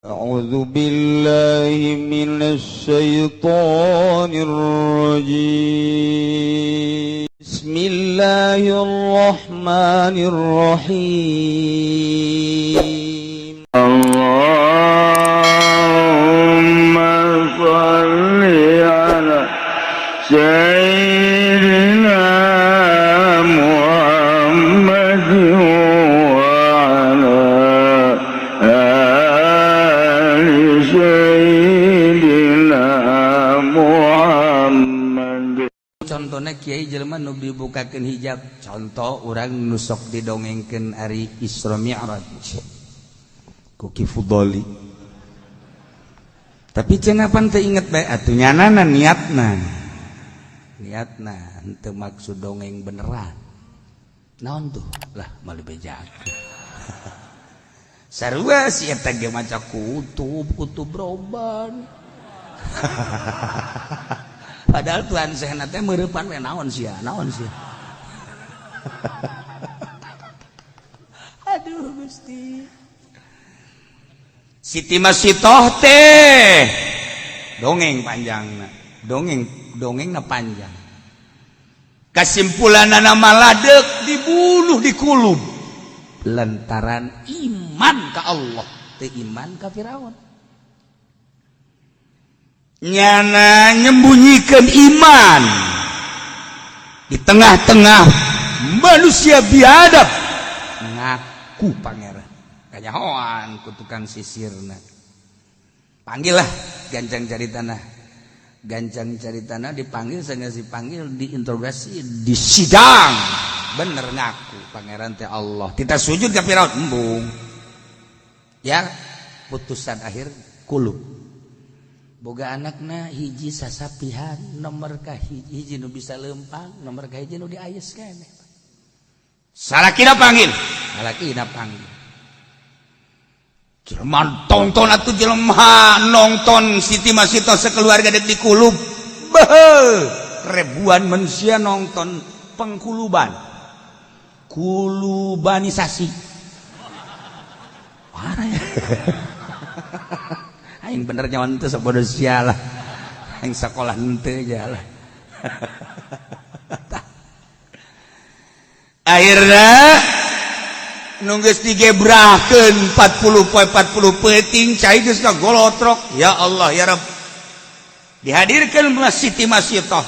أعوذ بالله من الشيطان الرجيم بسم الله الرحمن الرحيم اللهم صل على سيدنا محمد وعلى آل سيدنا محمد. Contohnya kiai jelema nu dibukakeun hijab, contoh urang nu sok didongengkeun ari Isra Mi'raj ku Ki Fudoli. Tapi cenah pan teu inget bae atuh nyanana niatna henteu maksud dongeng beneran. Naon tuh? Lah malu bejak. Sarua si eta ge maca kutub roban. Padahal Tuhan sehna teh meurepan we naon sia. Aduh Gusti. Siti Masitoh teh dongeng panjangna. Dongengna panjang. Kasimpulanana maladeg dibunuh di kulub lantaran iman ka Allah, teu iman ka Firaun. Nyana nyembunyikan iman di tengah-tengah manusia biadab, ngaku pangeran kanyahoan ku tukang sisirna. Panggillah gancang cari tanah dipanggil, sengaja dipanggil, diinterogasi, disidang. Bener ngaku pangeran teh Allah. Kita sujud ke Firaun embung. Ya, putusan akhir kulub. Boga anakna hiji sasapihan, nomor ka hiji nu bisa lempang, nomor ka hiji nu diayes keneh. Salakina panggil. Jelema tonton atuh jelema nonton Siti Masitoh sakeluarga dek di kulub. Beuh, ribuan manusia nonton pengkuluban. Kulubanisasi. Parah ya. Aing bener nyawan teu sabodo sialah. Aing sakolah henteu aja lah. Akhirna nu geus digebrakeun 40 peuting cai geus kagolotrok. Ya Allah ya Rabb. Dihadirkeun Siti Masitoh.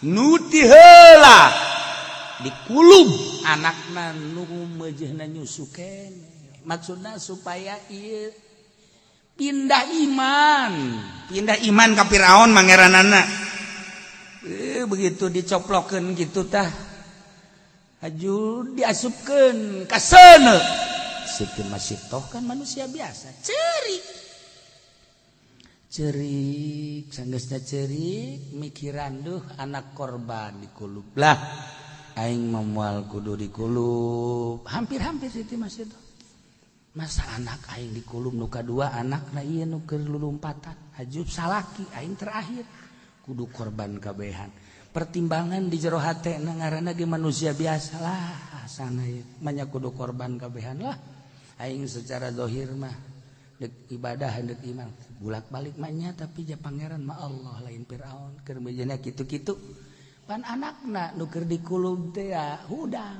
Nu ti heula di kulub anakna nu meujeuhna nyusu keneh. Maksudna supaya ieu pindah iman ka Firaun mangeranana. Begitu dicoplokeun gitu tah aju diasupkeun ka seuneu. Siti Masitoh kan manusia biasa, cerik sanggeusna cerik mikiran duh anak korban di kulub. Lah aing moal kudu di kulub. Hampir Siti Masitoh. Masa anak aing di kulub nu kadua anakna ieu nu keur lulumpatan hajub salaki aing terakhir kudu korban kabehan. Pertimbangan di jero hatena ngaranna ge manusia biasa lah sana ieu manya kudu korban kabehan lah. Aing secara zahir mah deuk ibadah deuk iman bulak-balik mah nya tapi ja pangeran mah Allah lain Firaun keur beujana kitu-kitu pan anakna nu keur di kulub teh hudang.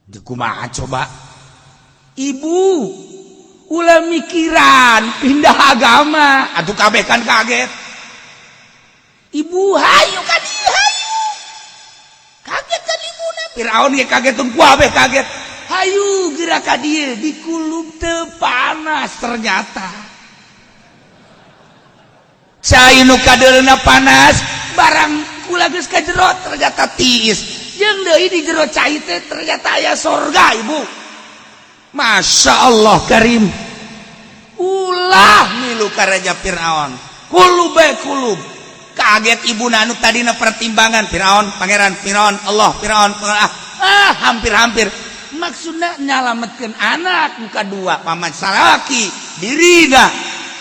Di kumaha coba? Ibu ulah mikiran pindah agama atuh kabeh kan kaget. Ibu hayu ka dieu hayu. Kaget kan ibuna. Firaun ge kaget tong kabeh kaget. Hayu geura ka dieu di kulub teu panas ternyata. Cai nu kadeulna panas barang kula geus ka jero ternyata tiis. Jeung deui di jero cai teh ternyata aya sorga ibu. Masya Allah Karim. Ulah milu ka Raja Firaun. Kulub. Kaget ibuna anu tadina pertimbangan Firaun, pangeran Firaun, Allah Firaun. Hampir. Maksudna nyalametkeun anak nu kadua paman salaki dirina.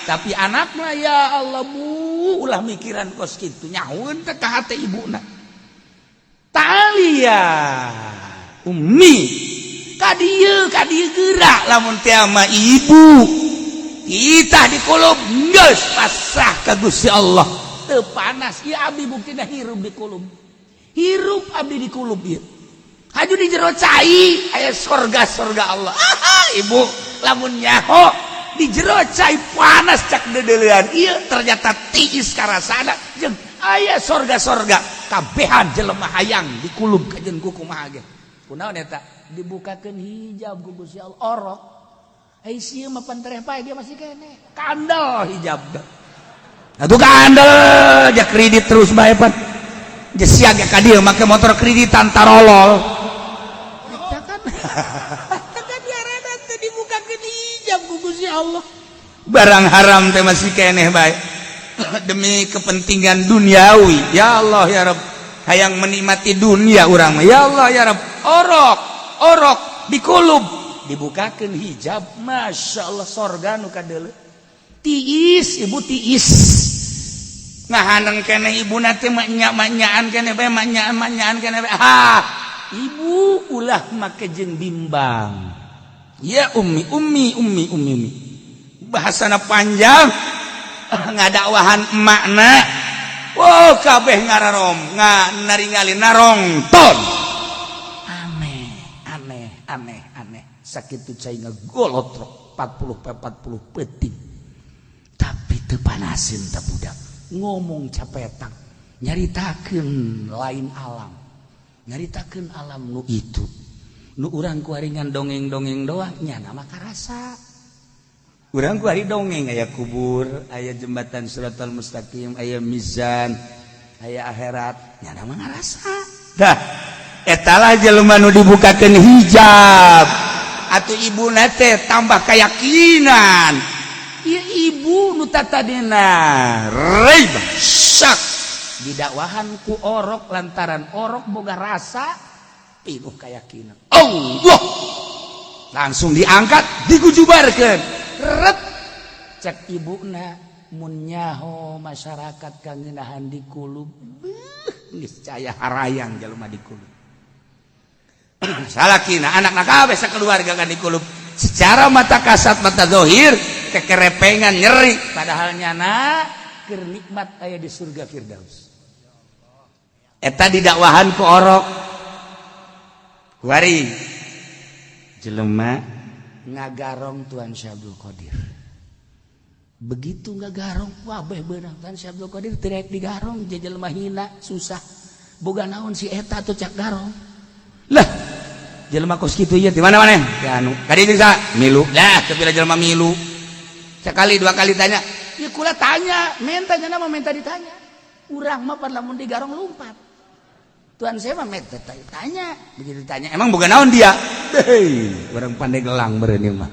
Tapi anakna ya Allah bu ulah mikiran kos kitu nyahoeun teh ka hate ibuna. Talia Ummi kadieu gerak lamun teh mah ibu kita di kulub geus pasrah ka Gusti Allah teu panas ieu abdi buktina hirup di kulub hirup abdi di kulub ieu haju di jero cai aya sorga-sorga Allah ibu lamun nyaho di jero cai panas cak dedeleuan ieu ternyata tiis karasana jeung aya sorga-sorga kabehan jelema hayang di kulub kajen kumaha ge kunaon eta dibukakeun hijab ku Gusti Allah orok ai sieu mah pantereh pae dia masih kene kandel hijab atuh kandel ja kredit terus bae pan ge siaga ka dieu make motor kreditan tarolol eta kan eta diarana teh dibukakeun hijab ku Gusti Allah barang haram teh masih keneh bae demi kepentingan duniawi ya Allah ya Rabb hayang menikmati dunia urang mah ya Allah ya Rabb orok di kulub dibukakeun hijab Masya Allah sorga nu kadeuleu tiis ibu tiis ngahaneng keneh ibuna teh manya-manyaan keneh bae manya-manyaan keneh bae ibu ulah make jeung bimbang ya ummi bahasana panjang ngadakwahan emakna wow kabeh ngararom naringali narongton aneh sakitu cai ngagolotrok 40 peting tapi teu panasin teh budak ngomong capetak nyaritakeun lain alam nyaritakeun alam nu itu nu urang kuaringan dongeng-dongeng doang nya nama karasa urang ku hari dongeng aya kubur aya jembatan Siratal Mustaqim aya mizan aya akhirat nya nama ngarasa dah eta lah jelema nu dibukakeun hijab atuh ibuna teh tambah keyakinan ieu ibu nu tatadina raib syak didakwahan ku orok lantaran orok boga rasa pinuh keyakinan Allah langsung diangkat digujubarkeun ret cek ibuna mun nyaho masyarakat kang ngeunahan di kulub geus caya harayang jelema di kulub salakina anakna kabeh sakeluarga kan di kulub secara mata kasat mata zahir kekerepengan nyeri padahal nyana keur nikmat aya di surga Firdaus eta didakwahan ku orok kuari jelema ngagarong Tuan Syekh Abdul Qadir begitu ngagarong wabeh beunang Tuan Syekh Abdul Qadir teu rek digarong jelema hina susah boga naon si eta tuh cak garong lah jelema kos kitu ieu di mana maneh ya anu ka dieu sa milu lah teu pila jelema milu sekali dua kali tanya ieu kula tanya menta nya mah menta ditanya urang mah pan lamun digarong lumpat Tuan saya mah menta tanya begitu ditanya emang boga naon dia hei urang pandai gelang beureun ieu mah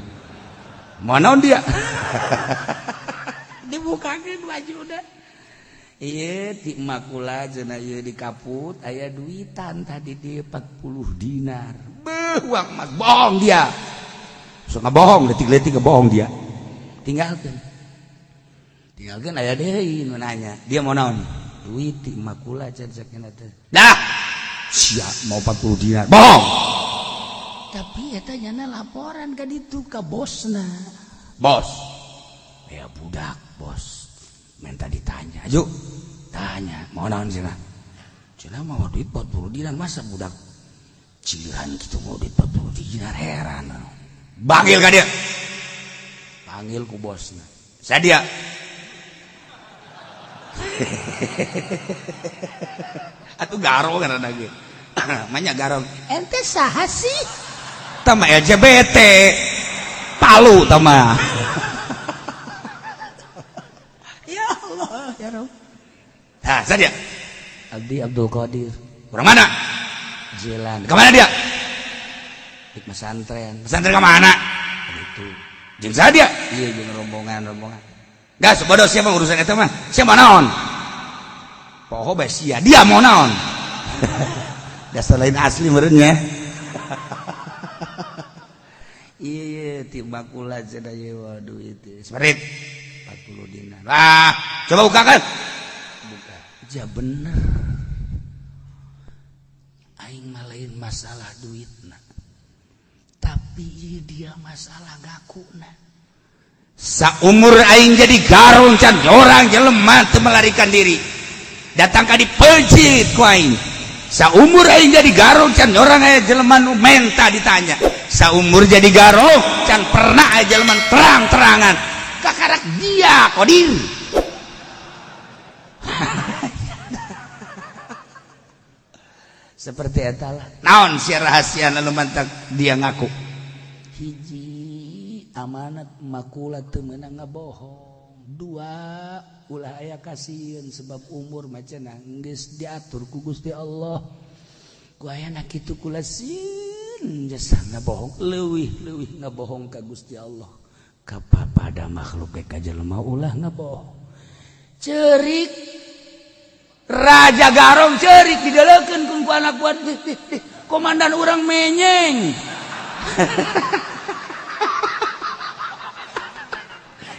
moal naon dia dibukakeun bajuda ieu ti emak kula cenah ieu di kaput aya duitan tadi di 40 dinar beuh uang emas bohong dia sok ngabohong leutik-leutik bohong dia tinggalkeun aya deui nu nanya dia mau naon duit ti emak kula can sakeuna teh dah sia mau 40 dinar bohong tapi eta nyana laporan ka ditu ka bosna bos ya budak bos minta ditanya ajo tanya mau naon cenah mau duit 40 dinar masa budak cileran gitu mau duit 40 dinar heran panggil ka dia panggil ku bosna sadia atuh garong kana lagi manya garong ente saha sih tama LGBT palu tama ya Allah ya Rabb ha sadia Abdi Abdul Qadir urang mana jalan ke mana dia di pesantren ke mana itu jeung sadia ieu jeung rombongan gas bodoh siapa urusan eta mah siapa naon poho bae sia dia mau naon gas lain asli meureun nya iya timbang kula cenah ieu waduh itu separit 40 dinar lah coba bukakan buka ja bener aing mah lain masalah duitna tapi dia masalah gakuna saumur aing jadi garong can orang jelema teu melarikan diri datang ka dipejit ku aing saumur aing jadi garong can orang aya jelema nu menta ditanya saumur jadi garong can pernah aya jelema terang-terangan kakarak dia kodir seperti eta lah naon sia rahasia nu mantap dia ngaku hiji amanat makula teu meunang ngabohong dua ulah aya kasieun sebab umur macenah geus diatur ku Gusti Allah ku ayana kitu kula sieun jasa ngabohong leuwih ngabohong ka Gusti Allah ka pada makhluk ka jelema ulah ngabohong ceurik Raja Garong cerik didalekeun ku anak buat komandan urang menyeng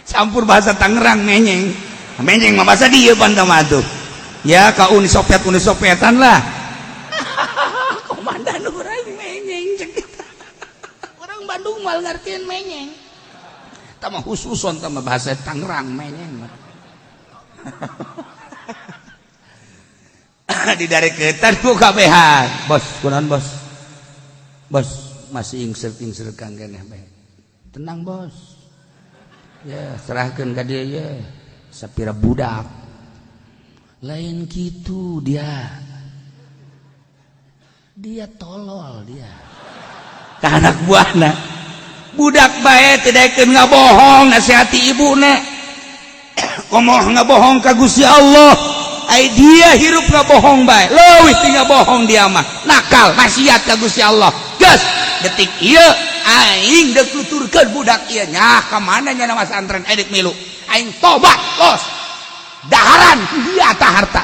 campur bahasa Tangerang menyeng mah bahasa dieu pantama tuh ya ka Uni Sopietan lah komandan urang menyeng cek urang Bandung mal ngartieun menyeng tah mah khususon tah bahasa Tangerang menyeng didareketan ku kabehan bos kunaon bos masih ingser kang keneh bae tenang bos ya serahkeun ka dieu ya sapira budak lain kitu dia tolol dia ka anak buahna budak bae teu daekeun ngabohong nasihati ibuna komoh ngabohong ka Gusti Allah ai dia hirup ngabohong bae leuwih ti ngabohong dia mah nakal maksiat ka Gusti Allah geus detik ieu aing deuk tuturkeun budak ieu nya ka mana nya nama santren edik milu aing tobat bos daharan dia tah harta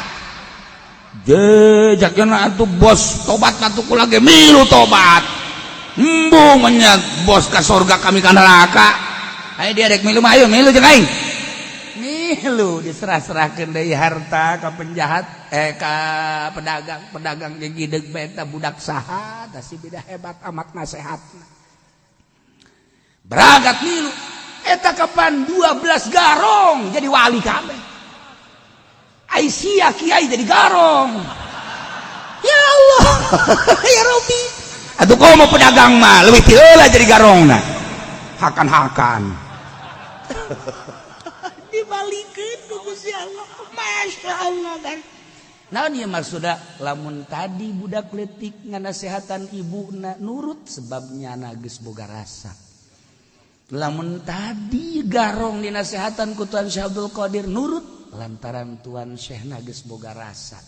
jakna atuh bos tobat atuh kula ge milu tobat embung nya bos ka surga kami ka neraka ai dia dek milu mah ayo milu jeung aing lu diserah-serahkeun deui harta ka penjahat ka pedagang jeung gideg bae teh budak saha tah si bida hebat amat nasehatna beragat milu eta kapan 12 garong jadi wali kabeh ai sia kiai jadi garong ya Allah ya Rabbi atuh komo pedagang mah leuwih ti heula jadi garongna hakan-hakan dibalikeun ku Gusti Allah Masya Allah kan naon ieu maksudna lamun tadi budak leutik nganasehatan ibuna nurut sebabnya geus boga rasa lamun tadi garong dinasehatan ku Tuan Syekh Abdul Qadir nurut lantaran Tuan Syekh geus boga rasa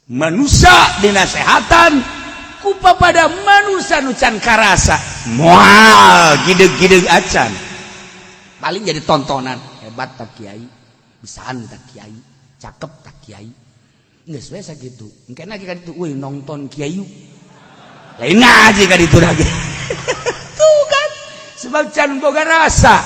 manusia dinasehatan ku pada manusia nu can karasa moal gideg-gideg acan paling jadi tontonan hebat tak kiai bisaan tak kiai cakep tak kiai geus we sakitu engkena ka ditu euy nonton kiai lain ngaji ka ditu lagi tuh kan sebab can boga rasa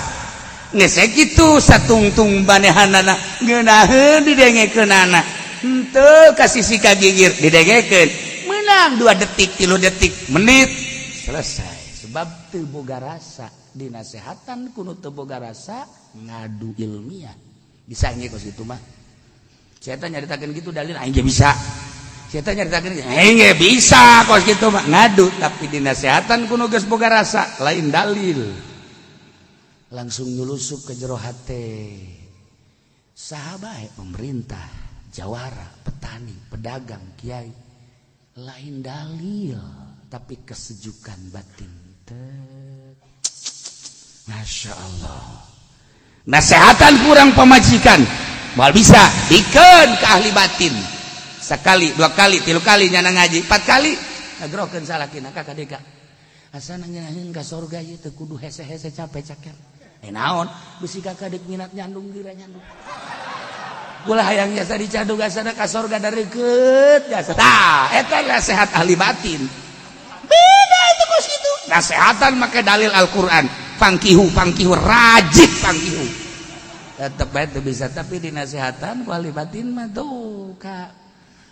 geus sakitu satungtung banehanana ngeunaheun didengekeunana henteu ka sisi ka gigir didengekeun meunang 2 detik 3 detik menit selesai sebab teu boga rasa dinasehatan kuno teu boga rasa ngadu ilmiah bisa nya kos kitu mah saya nyaritakeun gitu dalil aing ge bisa saya nyaritakeun aing ge bisa kos kitu mah ngadu tapi dinasehatan kuno geus boga rasa lain dalil langsung nyulusup ke jero hate saha bae pemerintah jawara petani pedagang kiai lain dalil tapi kesejukan batin Masya Allah nasehatan kurang pemajikan mal bisa dikeun ke ahli batin sekali 2 kali 3 kali nyana ngaji 4 kali ngagrokeun salakina ka kadeka asana nyahin ka surga ieu teu kudu hese-hese capek cakel naon bisi ka kadek minat nyandung gira nyandung ulah hayang jasa dicadung asana ka surga dareukeut jasa tah eta nasihat ahli batin beda itu kos kitu nasehatan make dalil Al-Qur'an pangkihu rajib pangkihu tetep bae teu bisa tapi dinasehatan ku ahli batin mah tuh ka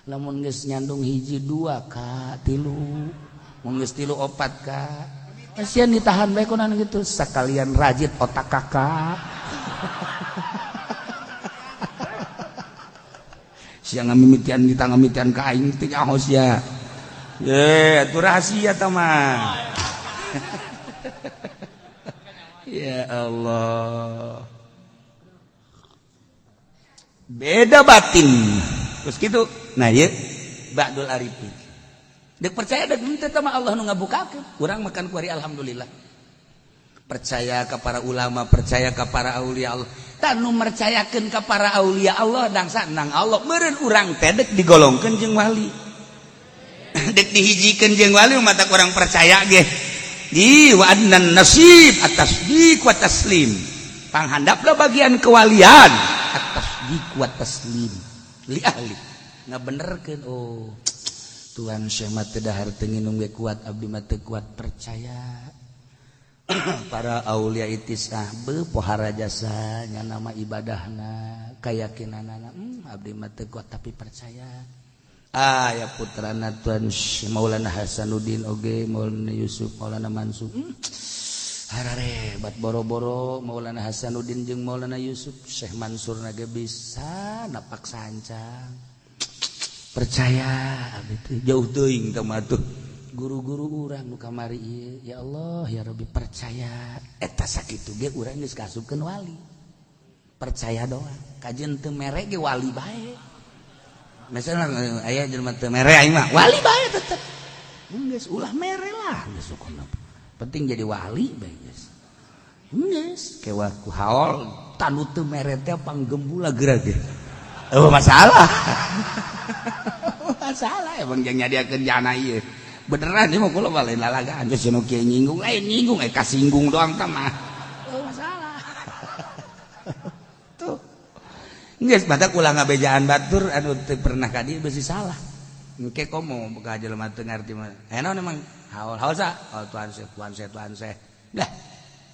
lamun geus nyandung 1 2 ka 3 mun geus 3 4 ka Kasian ditahan bae kunaon gitu sekalian rajit otak kakak. Sia ngamimitian kita ngamimitian ka aing teh nyaho sia. Ye, atuh rahasia tah mah. Ya Allah. Beda batin. Terus gitu. Nah, ieu ba'dul arifin. Dek percaya dek henteu teh mah Allah nu ngabukakeun. Urang makan kuari alhamdulillah. Percaya ka para ulama, percaya ka para aulia Allah. Tanu mercayakeun ka para aulia Allah dangsa nang Allah meureun urang teh dek digolongkeun jeung wali. Dek dihijikeun jeung wali mata urang percaya ge. Di wa adnan nasib atas dik wa taslim. Panghandapna bagian kewalian atas dik wa taslim li ahli. Ngabenerkeun oh. Tuhan Syekh mah teu dahar teu nginum ge kuat abdi mah teu kuat percaya. Para aulia itisah beu pohara jasa nya nama ibadahna kayakinanana abdi mah teu kuat tapi percaya. Ya putrana Tuhan Maulana Hasanuddin oge Maulana Yusuf Maulana Mansur harare bat boro-boro Maulana Hasanuddin jeung Maulana Yusuf Syekh Mansur nage bisa napak sancang percaya abdi teh jauh teuing teh mah tuh guru-guru urang nu kamari ieu ya Allah ya Rabbi percaya eta sakitu ge urang geus kasupkeun wali percaya doang kajeun teu mere ge wali bae. Misalnya ayah jelema teu mere aing mah wali bae tetep. Geus ulah mere lah geus sukuna. Penting jadi wali bae geus. Geus kewa ku haol tanu teu mere teh panggembula geura ge. Oh masalah. Masalah emang jeung nyadiakeun jana ieu. Beneran ieu mah kula mah lain lalagaan geus nu kieu nyinggung lain nyinggung kasinggung doang tah mah. Oh masalah. Tuh. Geus batak ulah ngabejaan batur anu teu pernah ka dieu beusi salah. Engke komo ka jelema teu ngarti mah. Naon emang haul sa? Oh tuan Syekh. Dah.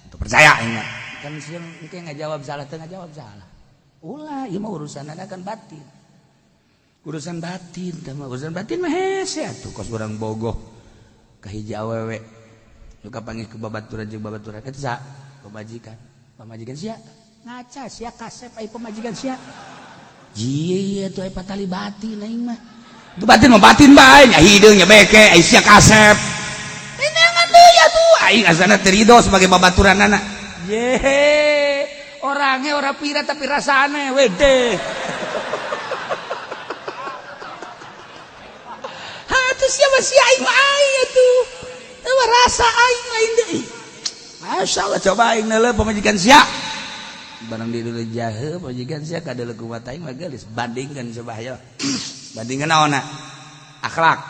Teu percaya aing mah. Kan sieun engke ngajawab salah teu ngajawab salah. Ulah ieu mah urusanna kan batin. Urusan batin tah mah urusan batin mah hese atuh kos urang bogoh ka hiji awewe. Nu kapanggih ku babaturan jeung babaturan eta sa? Pamajikan. Pamajikan sia? Ngaca sia kasep ai pemajikan sia. Jieu atuh ai patali batin aing mah. Tu batin mah batin bae nya hideung nya beke ai sia kasep. Nenangan deui atuh aing asana teu ridho sebagai babaturanana. Ye, orangnya ora pira tapi rasane wede. Atuh sia mah sia aing mah ai atuh. Teu rasa aing lain deui. Masyaallah coba aing neuleuh pamajikan sia. Barang di dulu jahe majikan sia kadeuleuk kuat aing mah geus bandingkeun coba aya. Bandingkeun naonna? Akhlak.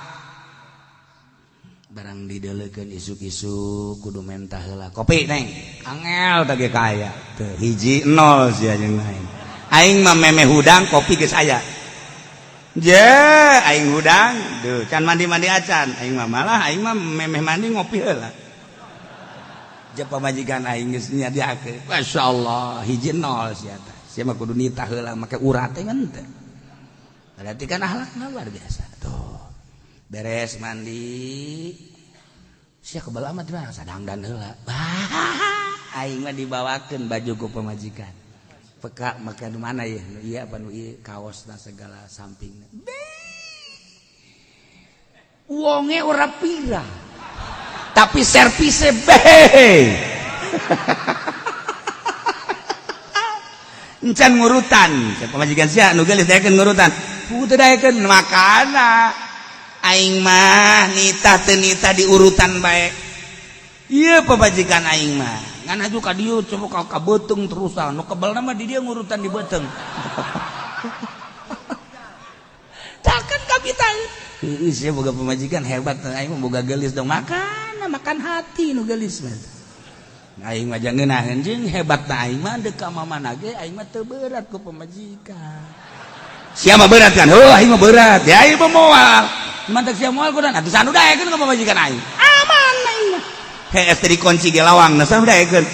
Barang dideuleukkeun isuk-isuk kudu mentah heula. Kopi neng. Angel teh ge kaya. Teu hiji 0 sia jeung aing. Aing mah memeh hudang kopi geus aya. Je, aing hudang, duh can mandi-mandi acan. Aing mah malah aing mah memeh mandi ngopi heula. Jeung pamajikan aing geus nyadiakeun. Masyaallah hiji 0 sia teh. Sia mah kudu nitah heula make urat teh ngan teh. Berarti kan akhlakna luar biasa. Tuh. Beres mandi. Sia kebawa mah teh sadangdan heula. Aing mah dibawakeun baju ku pamajikan. Peka make nu mana ya? Nu ieu apa nu ieu kaosna segala sampingna. Wonge ora pira. Tapi servisnya encan ngurutan pamajikan sia nu geus daekeun ngurutan puguh teu daekeun makana aing mah nitah teu nitah di urutan bae ieu pamajikan aing mah ngan aju ka dieu coba ka beuteung terusan nu kebelna mah di dieu ngurutan di beuteung takkan kapital sia boga pamajikan hebat aing mah boga geulis dong makan hati nu geulis mah. Aing mah jangan ngeunaheun jeung hebatna aing mah deuk ka mamana ge aing mah teu berat ku pamajikan. Sia mah berat kan? Heuh aing mah berat. Ya aing mah moal. Mantek sia moal kunaon? Atuh sanu daekeun ka pamajikan aing. Aman aing mah. Heeh teh dikunci ge lawangna sanu daekeun.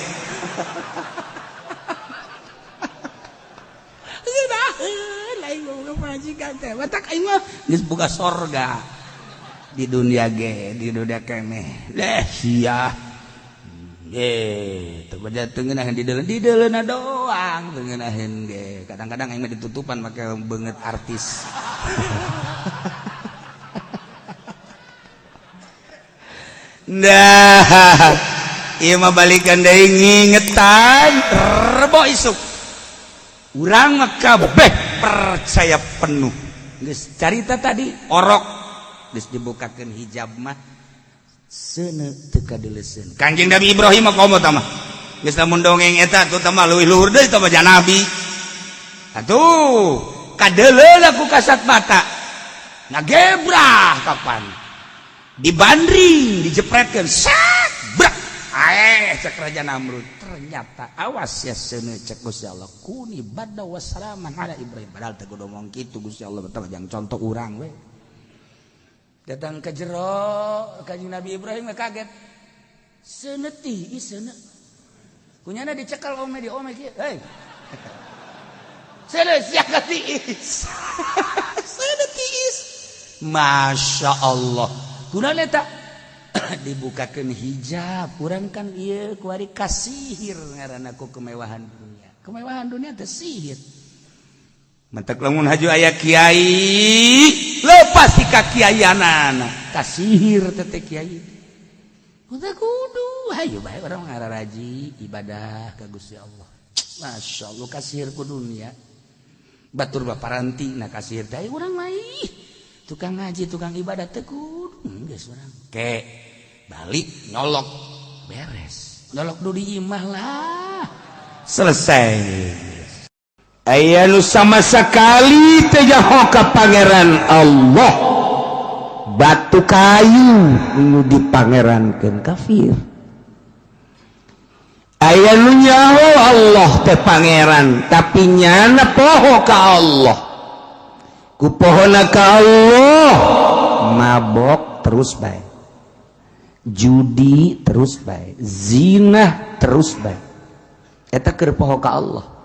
Geunaheun aing mah pamajikan teh. Matak aing mah geus boga sorga. Di dunia ge di dunia kene leh sia di doang kadang-kadang yang ditutupan pakai banget artis nah iya mah balikan deui ngingetan rebo isuk urang mah kabeh percaya penuh geus carita tadi orok geus dibukakeun hijab mah seuneu teu kadeuleseun Kanjeng Nabi Ibrahim mah komo tah mah geus lamun dongeng eta tuh tah mah leuwih luhur deui tah mah nabi atuh kadeuleun aku kasat mata ngagebrah kapan dibandring dijepretkeun sak brak cek Raja Namrud ternyata awas ya seuneu cek Gusti Allah kuni badda wassalaman ala Ibrahim padahal teu kudu ngomong kitu Gusti Allah betul jangan contoh urang we datang ke jero Kanjeng Nabi Ibrahim kaget seuneu tiis seuneu kunyana dicekal ome di ome kieu hei seuneu sia tiis seuneu tiis Masya Allah kunaon eta dibukakeun hijab urang kan ieu kuari kasihir ngaranna ku kemewahan dunia teh sihir mentek lamun haju aya kiai lepas ti ka kiayanana kasihir teh kiai udah kudu hayu bae urang ngararaji ibadah ka Gusti Allah Masya Allah kasihir ku dunia batur baparanti na kasihir teh urang mah tukang ngaji tukang ibadah teh kudu geus urang ke balik nyolok beres nyolok dulu di imah lah selesai aya nu sama sekali teu nyaho ka pangeran Allah batu kayu nu dipangerankeun kafir aya nu nyaho Allah teh pangeran tapi nyana poho ka Allah ku pohona ka Allah mabok terus bae judi terus bae zina terus bae eta keur poho ka Allah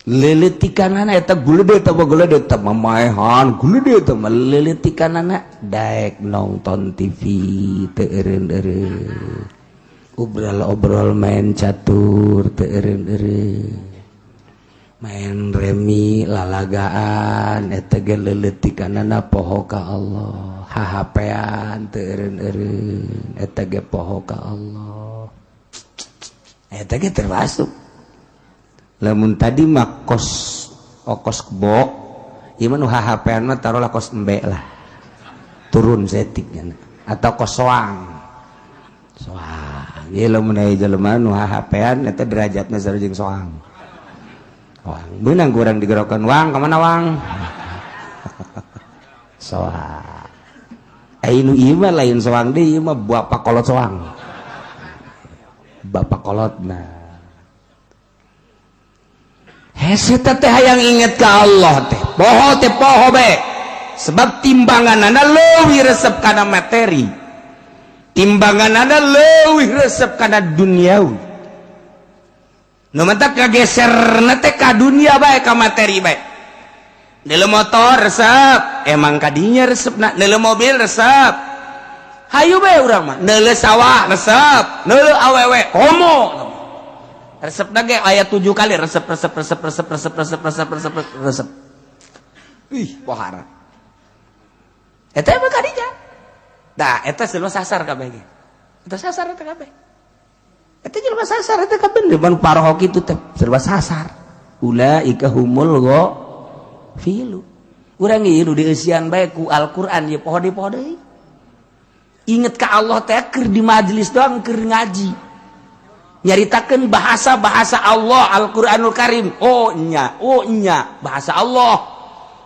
leuletikanana eta gulede teh gulede teh mamaehan gulede teh leuletikanana daek nonton TV teu eureun-eureun obrol main catur teu eureun-eureun main remi lalagaan eta ge leuletikanana poho ka Allah hahapean teu eureun-eureun eta ge poho ka Allah eta ge termasuk lamun tadi mah okos kebok ieu mah nu hahapean mah taruhlah kos embe lah turun setiknya atau kos soang ieu lamun aya jelema nu hahapean eta derajatna sareng soang wang beunang urang digerokeun wang ka mana wang soang ainu ieu mah lain soang deui ieu mah bapak kolot soang bapak kolotna hese teh hayang inget ka Allah teh poho be sebab timbanganana leuwih resep kana materi timbanganana leuwih resep kana duniawi nu mantap kageserna teh ka dunia bae ka materi bae neuleuh motor resep emang kadinya resepna neuleuh mobil resep hayu bae urang mah neuleuh sawah resep neuleuh awewe homo resepna ge aya 7 kali resep ih pohara eta emang kadinya da eta selama sasar kabeh ge eta sasar eta kabeh eta jelema sasar eta kabeh depan paroho kitu teh serba sasar ulaika humul ghafilu urang ieu nu dieusian bae ku Al-Qur'an ieu poho deui inget ka Allah teh keur di majelis doang keur ngaji nyaritakeun bahasa-bahasa Allah Al-Qur'anul Karim oh nya bahasa Allah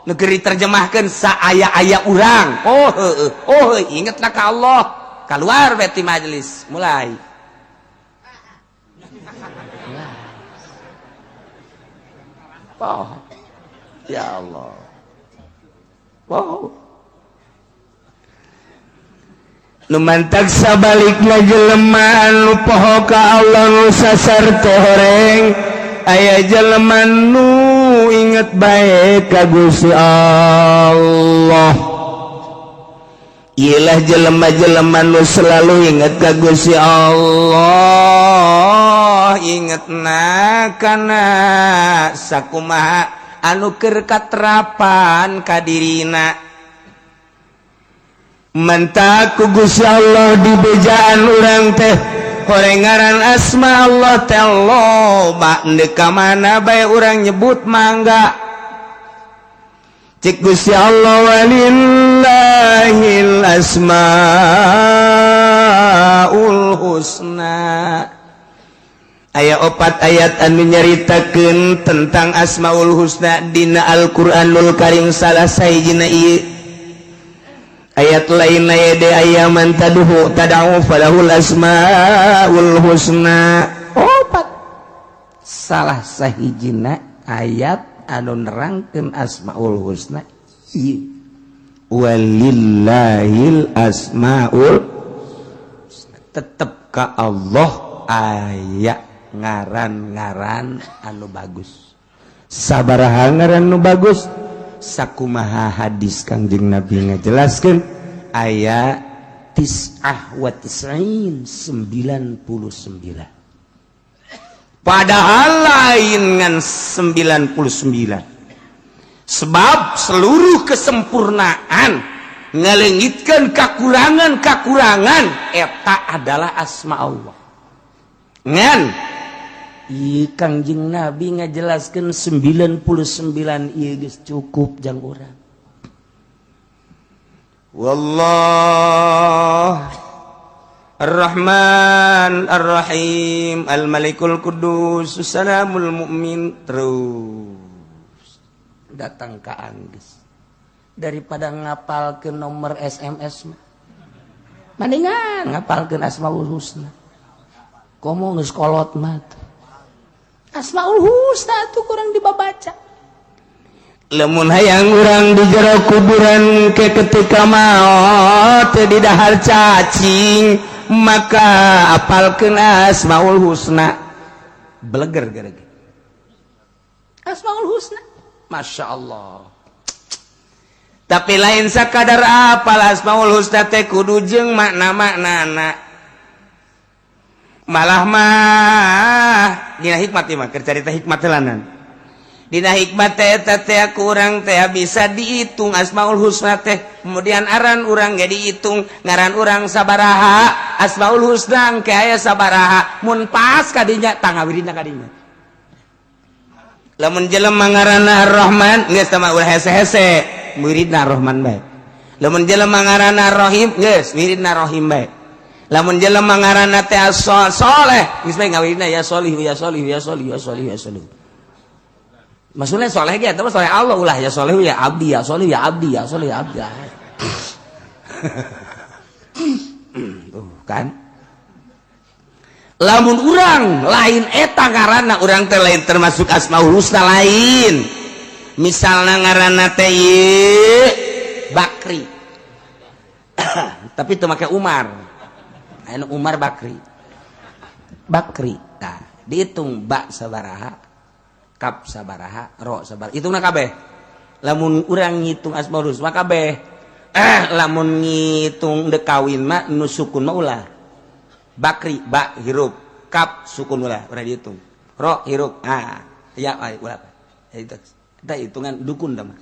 negeri terjemahkeun saaya-aya urang oh heueuh ingetna ka Allah keluar bae ti majelis mulai oh ya Allah wow nu mantag sabalikna jelema anu poho ka Allah nu sasar teh horeng aya jelema nu inget bae ka Gusti Allah Ialah jelema-jelema nu selalu ingat ka Gusti Allah, ingetna kana sakumaha anu keur katrapan ka dirina. Mentak ku Gusti Allah dibejaan urang teh horengaran asma Allah teh loba deuk ka mana bae urang nyebut mangga. Cik Gusti Allah walillahil asmaul husna. Aya 4 ayat anu nyaritakeun tentang asmaul husna dina Al-Qur'anul Karim salah sahijina ieu. Ayat lain aya de aya man tad'u falahul asmaul husna. 4 salah sahijina ayat anu nerangkeun asmaul husna ieu. Walillahil asmaul husna. Tetep ka Allah aya ngaran-ngaran anu bagus. Sabaraha ngaran anu bagus? Sakumaha hadis Kangjeng Nabi ngajelaskeun aya 99. Padahal lain ngan 99. Sebab seluruh kesempurnaan ngalengitkeun kakurangan-kakurangan eta adalah asma Allah. Ngan Kangjeng Nabi ngajelaskeun 99 ieu geus cukup jang urang. Wallah Ar-Rahman Ar-Rahim Al-Malikul Qudus Salamul Mu'min. Terus datang ka anggeus daripada ngapalkeun nomor SMS mendingan ngapalkeun Asmaul Husna. Komo geus kolot mah Asmaul Husna tuh kurang dibabaca. Lamun hayang urang di jero kuburan ke ketika maot di dahar cacing maka apalkeun Asmaul Husna. Beleger gara-gara Asmaul Husna. Masya Allah. Tapi lain sakadar apal Asmaul Husna teh kudu jeung makna-maknana. Malah mah dina hikmat mah keur carita hikmat telanan. Dina hikmat teh eta teh kurang teh bisa dihitung Asmaul Husna teh. Kemudian aran urang ge dihitung, ngaran urang sabaraha, Asmaul Husna engke aya sabaraha, mun pas ka dinya tangawirina ka dinya. Lamun jelema ngaranna Ar-Rahman geus tah ulah hese-hese, muridna Ar-Rahman bae. Lamun jelema ngaranna Ar-Rahim geus muridna Rahim bae. Lamun jelema ngaranna teh Soleh geus bae ngawirina ya Solih ya Solih ya Solih ya Solih ya Solih. Maksudnya soleh ge eta mah soleh Allah ulah ya Solih ya abdi ya Solih ya abdi ya Solih ya abdi. Tuh kan. Lamun urang lain eta ngaranna urang teh lain termasuk Asmaul Husna lain. Misalna ngaranna teh Bakri. Tapi teu make Umar. Anu Umar Bakri. Bakri. Nah, dihitung ba sabaraha, kap sabaraha, ro sabaraha. Hitungna kabeh. Lamun urang ngitung Asmaul Husna kabeh. Lamun ngitung dek kawin mah nu sukun mah ulah. Bakri ba hirup, kap sukun ulah, urang dihitung. Ro hirup. Ah, ya ulah. Eta hitungan dukun dah mah.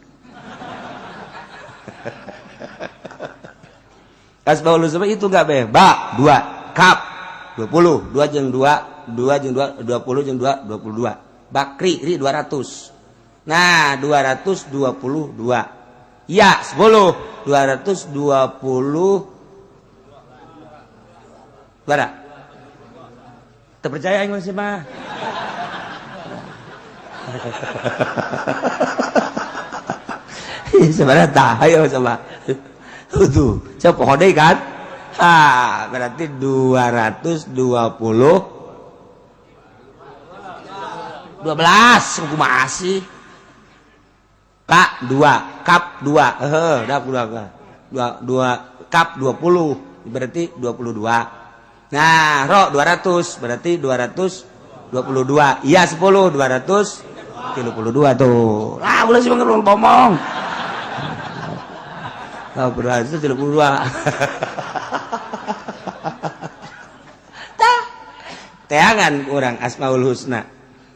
Asmaul Husna itu gak be, ba 2, kap 20, 2 jeung 2, 2 jeung 2, 20 jeung 2, 22. Bakri ri 200. Nah, 222. Ya, 10, 220. Bara. Teu percaya aing masih mah. Sebenarnya tah, ayo coba. Tuh, saya pohon deh kan? Berarti 220 12 aku masih kak 2 kap 2 dah 2 kap 20 berarti 22. Nah, ro 200 berarti 222. Iya 10 232 tuh. Lah ulah sih ngomong. Berhasil 32. Teangan orang Asmaul Husna.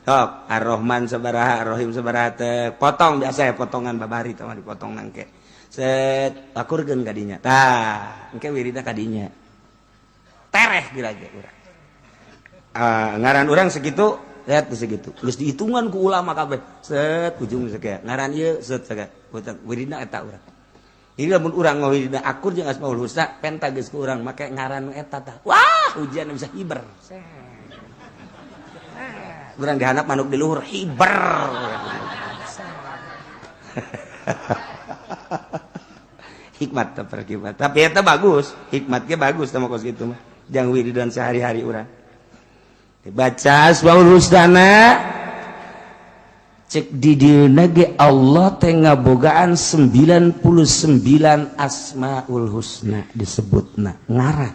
Sok Ar-Rahman sabaraha, Ar-Rahim sabaraha teh potong biasa ya potongan babari teh dipotong nangke. Set akurkeun kadinya. Tah, engke wirida kadinya. Tereh gila ge urang. Ngaran urang segitu, lihat segitu. Geus dihitungan ku ulama kabeh. Set ujung sakea. Ngaran ieu set sakea. Wirida eta urang. Jadi lamun urang ngawirida akur jeung Asmaul Husna penta geus ku urang make ngaran eta tah. Wah, ujian bisa hiber. Urang dihandap manuk di luhur hiber. Hikmat terperkimat. Tapi eta bagus, hikmatnya bagus sama kos gitu mah. Jang wiridan sehari-hari urang. Dibaca Asmaul Husna cek di dieuna ge Allah teh ngabogaan 99 Asmaul Husna disebutna ngaran.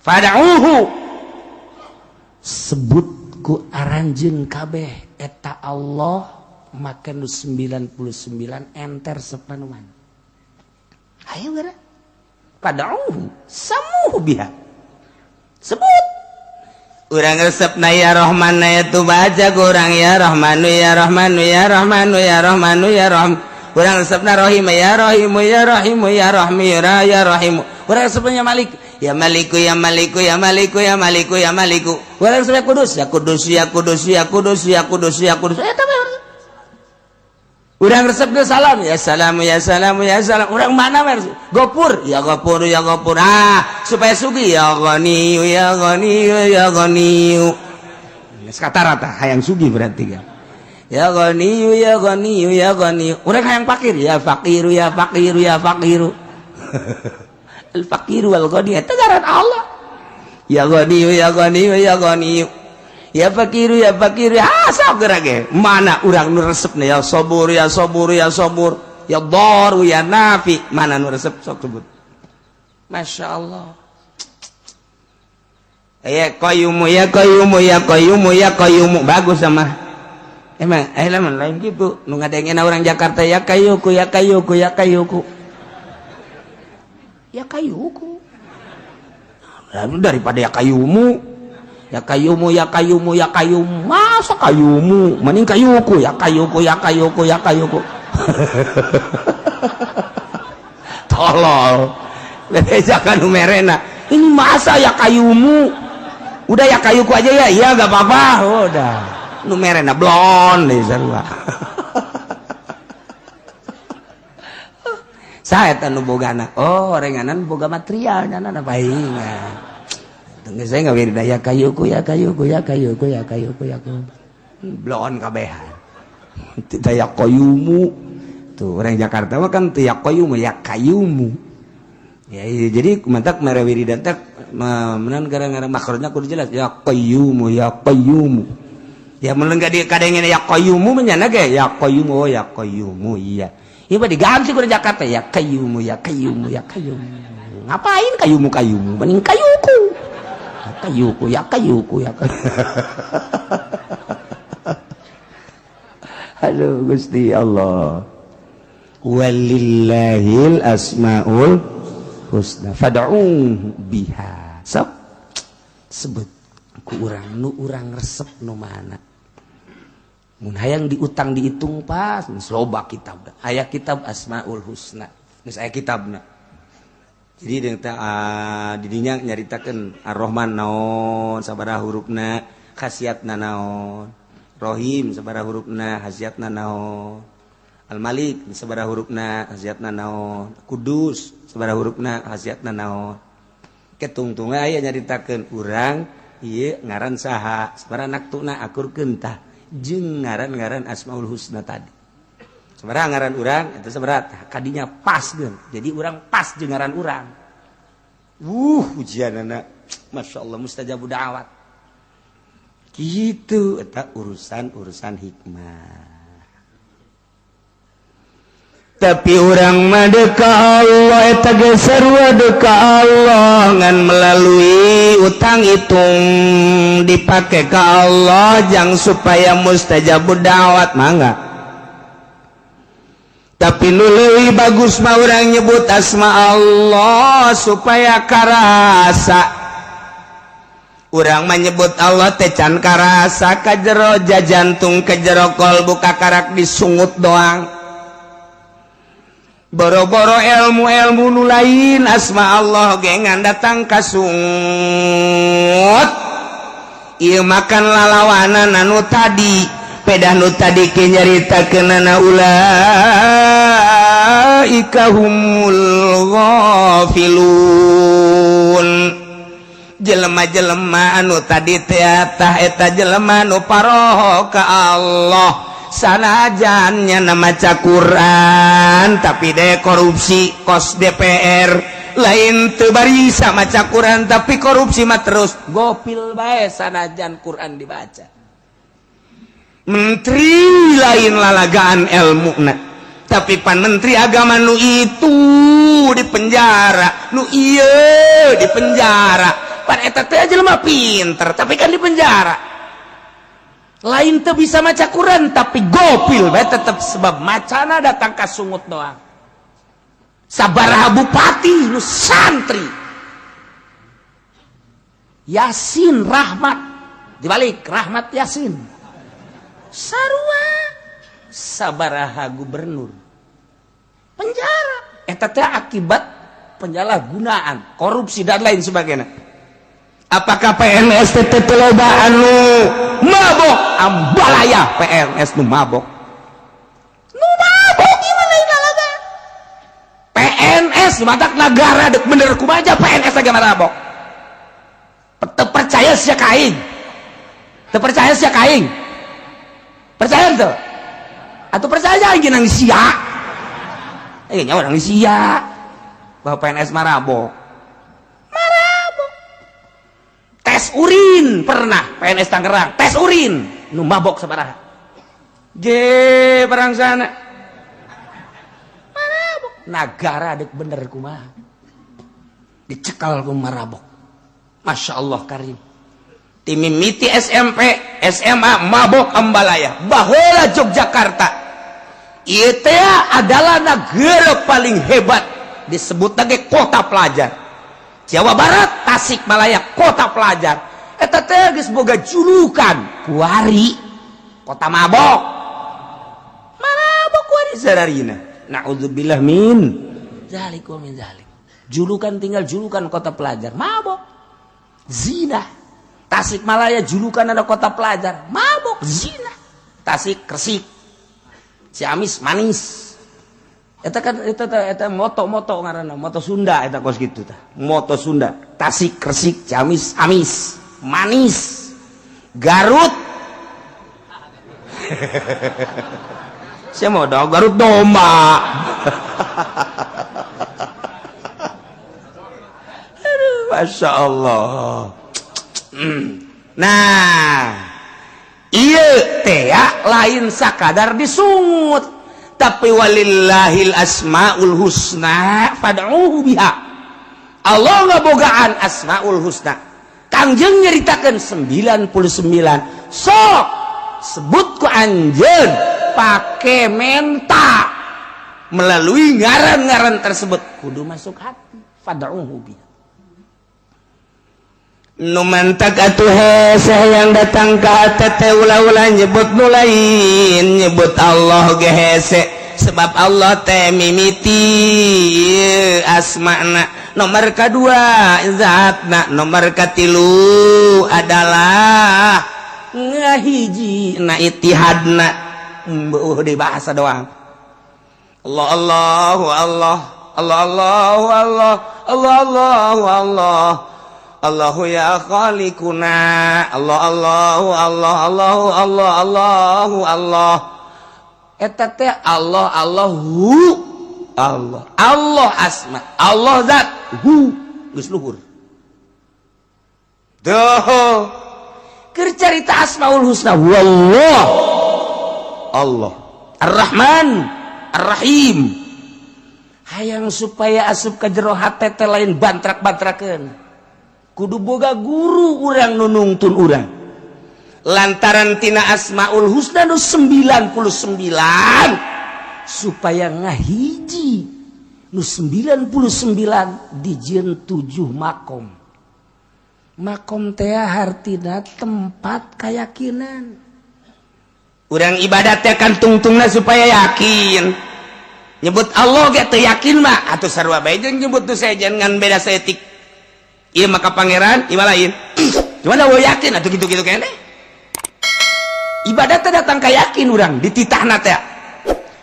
Fad'uhu sebut ku aranjeun kabeh eta Allah make nu 99 enter sapanuan. Hayu gara. Fad'uhu samuhu biha. Sebut. Urang resepna ya Rahman ya tu baca kurang ya Rahmanu ya Rahmanu ya Rahmanu ya Rahmanu ya Rahman. Urang resepna Rahim ya Rahimu ya Rahimu ya Rahmi ya Rahimu. Urang resepna Malik ya Maliku ya Maliku ya Maliku ya Maliku ya Maliku. Urang resepna Kudus ya Kudus ya Kudus ya Kudus ya Kudus ya Kudus. Eta mah. Urang resepna Salam ya Salamu ya Salamu ya Salam. Urang mana versi? Gopur ya Gopur ya Gopur. Supaya sugi ya Ghaniyu ya Ghaniyu ya Ghaniyu. Sekarang hayang sugi berarti kan. Ya Ghaniyu ya Ghaniyu ya Ghaniyu. Urang hayang fakir ya Fakiru ya Fakiru ya Fakiru. Al Fakiru wal Ghani eta ngaran Allah. Ya Ghaniyu ya Ghaniyu ya Ghaniyu. Ya Fakiru ya Fakiru. Sok gerage. Mana urang nu resepna ya Sabur ya Sabur ya Sabur. Ya Dharu ya Nafi. Mana nu resep sok sebut. Masya Allah. Ya Qayyumu ya Qayyumu ya Qayyumu ya Qayyumu. Bagus sama. Emang lain gitu. Nu ngadengena orang Jakarta ya Kayuku ya Kayuku ya Kayuku. Ya Kayuku. Daripada ya Kayumu. Ya Kayumu ya Kayumu ya Kayumu. Masa Kayumu? Mending Kayuku ya Kayuku ya Kayuku ya Kayuku. Tolol. Bebejakan numerena. Ini masa ya Kayumu? Udah ya Kayuku aja ya. Iya gak apa-apa. Udah. Numerena blon deh sarua. Saya tanu bogana. Oh, renganan boga material nya na paingan. Tengah saya nggak wirida ya Kayuku ya Kayuku ya Kayuku ya Kayuku ya Kayuku. Blon kabehan. Tidak ya Kayumu. Tuh orang Jakarta mah kan tuh ya Kayumu ya Kayumu. Ya jadi mantak mere wirida teh menan gara-gara makrotnya kudu jelas ya Qayyumu ya Qayyumu. Ya mun enggak dikadengen ya Qayyumu menyana ge ya Qayyumu oh ya Qayyumu iya. Ieu mah diganti ku Jakarta ya Qayyumu ya Qayyumu ya Qayyumu. Ngapain Qayyumu Qayyumu? Mending Kayuku. Ya Kayuku ya Kayuku ya Kayuku. Halo Gusti Allah. Walillahil asmaul husna fad'uhu biha. Sebut ku urang nu urang resep nu mana. Mun hayang diutang dihitung pas loba kitab. Aya kitab Asmaul Husna. Geus aya kitabna. Jadi di dinya nyaritakeun Ar-Rahman naon sabaraha hurufna, khasiatna naon. Rahim sabaraha hurufna, khasiatna naon. Al-Malik sabaraha hurufna, khasiatna naon. Kudus sabaraha hurufna, khasiatna naon. Ketungtungan aya nyaritakeun urang ieu ngaran saha, sabaraha naktuna akurkeun tah jeung ngaran-ngaran Asmaul Husna tadi. Sabaraha ngaran urang eta sabaraha kadinya pas geun. Jadi urang pas jeung ngaran urang. Ujianana masyaallah mustajabud da'wat. Kitu eta urusan hikmah. Tapi orang madeka Allah eta ge sarua deka Allah ngan melalui utang hitung dipake ka Allah jang supaya mustajabud da'wat mangga. tapi nu leuwih bagus mah urang nyebut asma Allah supaya karasa. Urang menyebut Allah teh can karasa ka jero jantung ka jero kolbu kakarak disungut doang. Boro-boro ilmu nu lain asma Allah ge ngandatang kasungut. Ieu makan lalawanan anu tadi, pedah nu tadi ke nyaritakeunana ulaika humul ghafilun. Jelema-jelema anu tadi teh eta jelema nu paroho ka Allah. Sanajan nya maca Quran tapi de korupsi kos DPR, lain teu barisa maca Quran tapi korupsi mah terus gopil bae sanajan Quran dibaca. Menteri lain lalagaan ilmuna, tapi pan menteri agama nu itu di penjara, nu ieu di penjara. Pan eta teh jelema pinter tapi kan di penjara. Lain teu bisa maca Quran tapi gopil bae tetep sebab macana datang kasungut doang. Sabaraha bupati nu santri Yasin Rahmat dibalik Rahmat Yasin sarua sabaraha gubernur penjara eta teh akibat penyalahgunaan korupsi dan lain sebagainya. Apakah PNS teh loba anu mabok ambalaya PNS nu mabok gimana lalaga PNS matak negara dek bener kumaha PNS lagi mabok teu percaya sia kaing teu percaya sia kaing percaya teu atuh percaya aing nang sia nya urang sia bahwa PNS marabok tes urin pernah PNS Tangerang tes urin nu mabok sabaraha barang sana marabok nagara dek bener kumaha dicekal ku marabok. Masya Allah karim timimiti SMP SMA mabok ambalaya baheula Yogyakarta ieu teh adalah negara paling hebat disebut lagi kota pelajar. Jawa Barat, Tasikmalaya, kota pelajar. Eta teh geus boga julukan kuari, kota mabok. Mabok kuari sararina. Nauzubillah min zalik wa min zalik. Julukan tinggal julukan kota pelajar, mabok. Zina. Tasikmalaya julukan ada kota pelajar, mabok, zina. Tasik Kresik. Ciamis manis. Eta kan eta moto ngaranna moto Sunda eta kos kitu tah moto Sunda Tasik Kresik Ciamis amis manis Garut saya mau dong Garut domba aduh Masya Allah. Nah ieu teh lain sakadar disungut tapi walillahil asmaul husna fad'uhu biha. Allah ngabogaan asmaul husna. Kangjeng nyeritakeun 99. Sok sebut ku anjeun pake menta melalui ngaran-ngaran tersebut kudu masuk hati. Fad'uhu biha. Nu mantak atuh hese yang datang ka hati ulah-ulah nyebut nu lain nyebut Allah ge hese sebab Allah teh mimiti asmana nomor kedua zatna nomor katilu adalah ngahiji na itihadna di bahasa doang Allah Allahu Allah Allah Allahu Allah Allah Allahu Allah Allahu ya khaliquna Allah Allahu Allah Allahu Allah Allahu Allah eta teh Allah Allahu Allah Allah asma Allah zat hu geus luhur doh keur carita asmaul husna wallah Allah Ar-Rahman Ar-Rahim hayang supaya asup ka jero hate teh lain bantrak-bantrakeun kudu boga guru urang nu nungtun urang lantaran tina asmaul husna nu 99 supaya ngahiji nu 99 dijieun 7 makom. Makom teh hartina tempat keyakinan. Urang ibadat teh kan tungtungna supaya yakin. Nyebut Allah ge teu yakin mah atuh sarua bae jeung nyebut tu sejen ngan beda setik. Ieu maka pangeran, ieu lain. Cuman da yakin atuh kitu-kitu keneh. Ibadat teh datang ka yakin urang dititahna teh.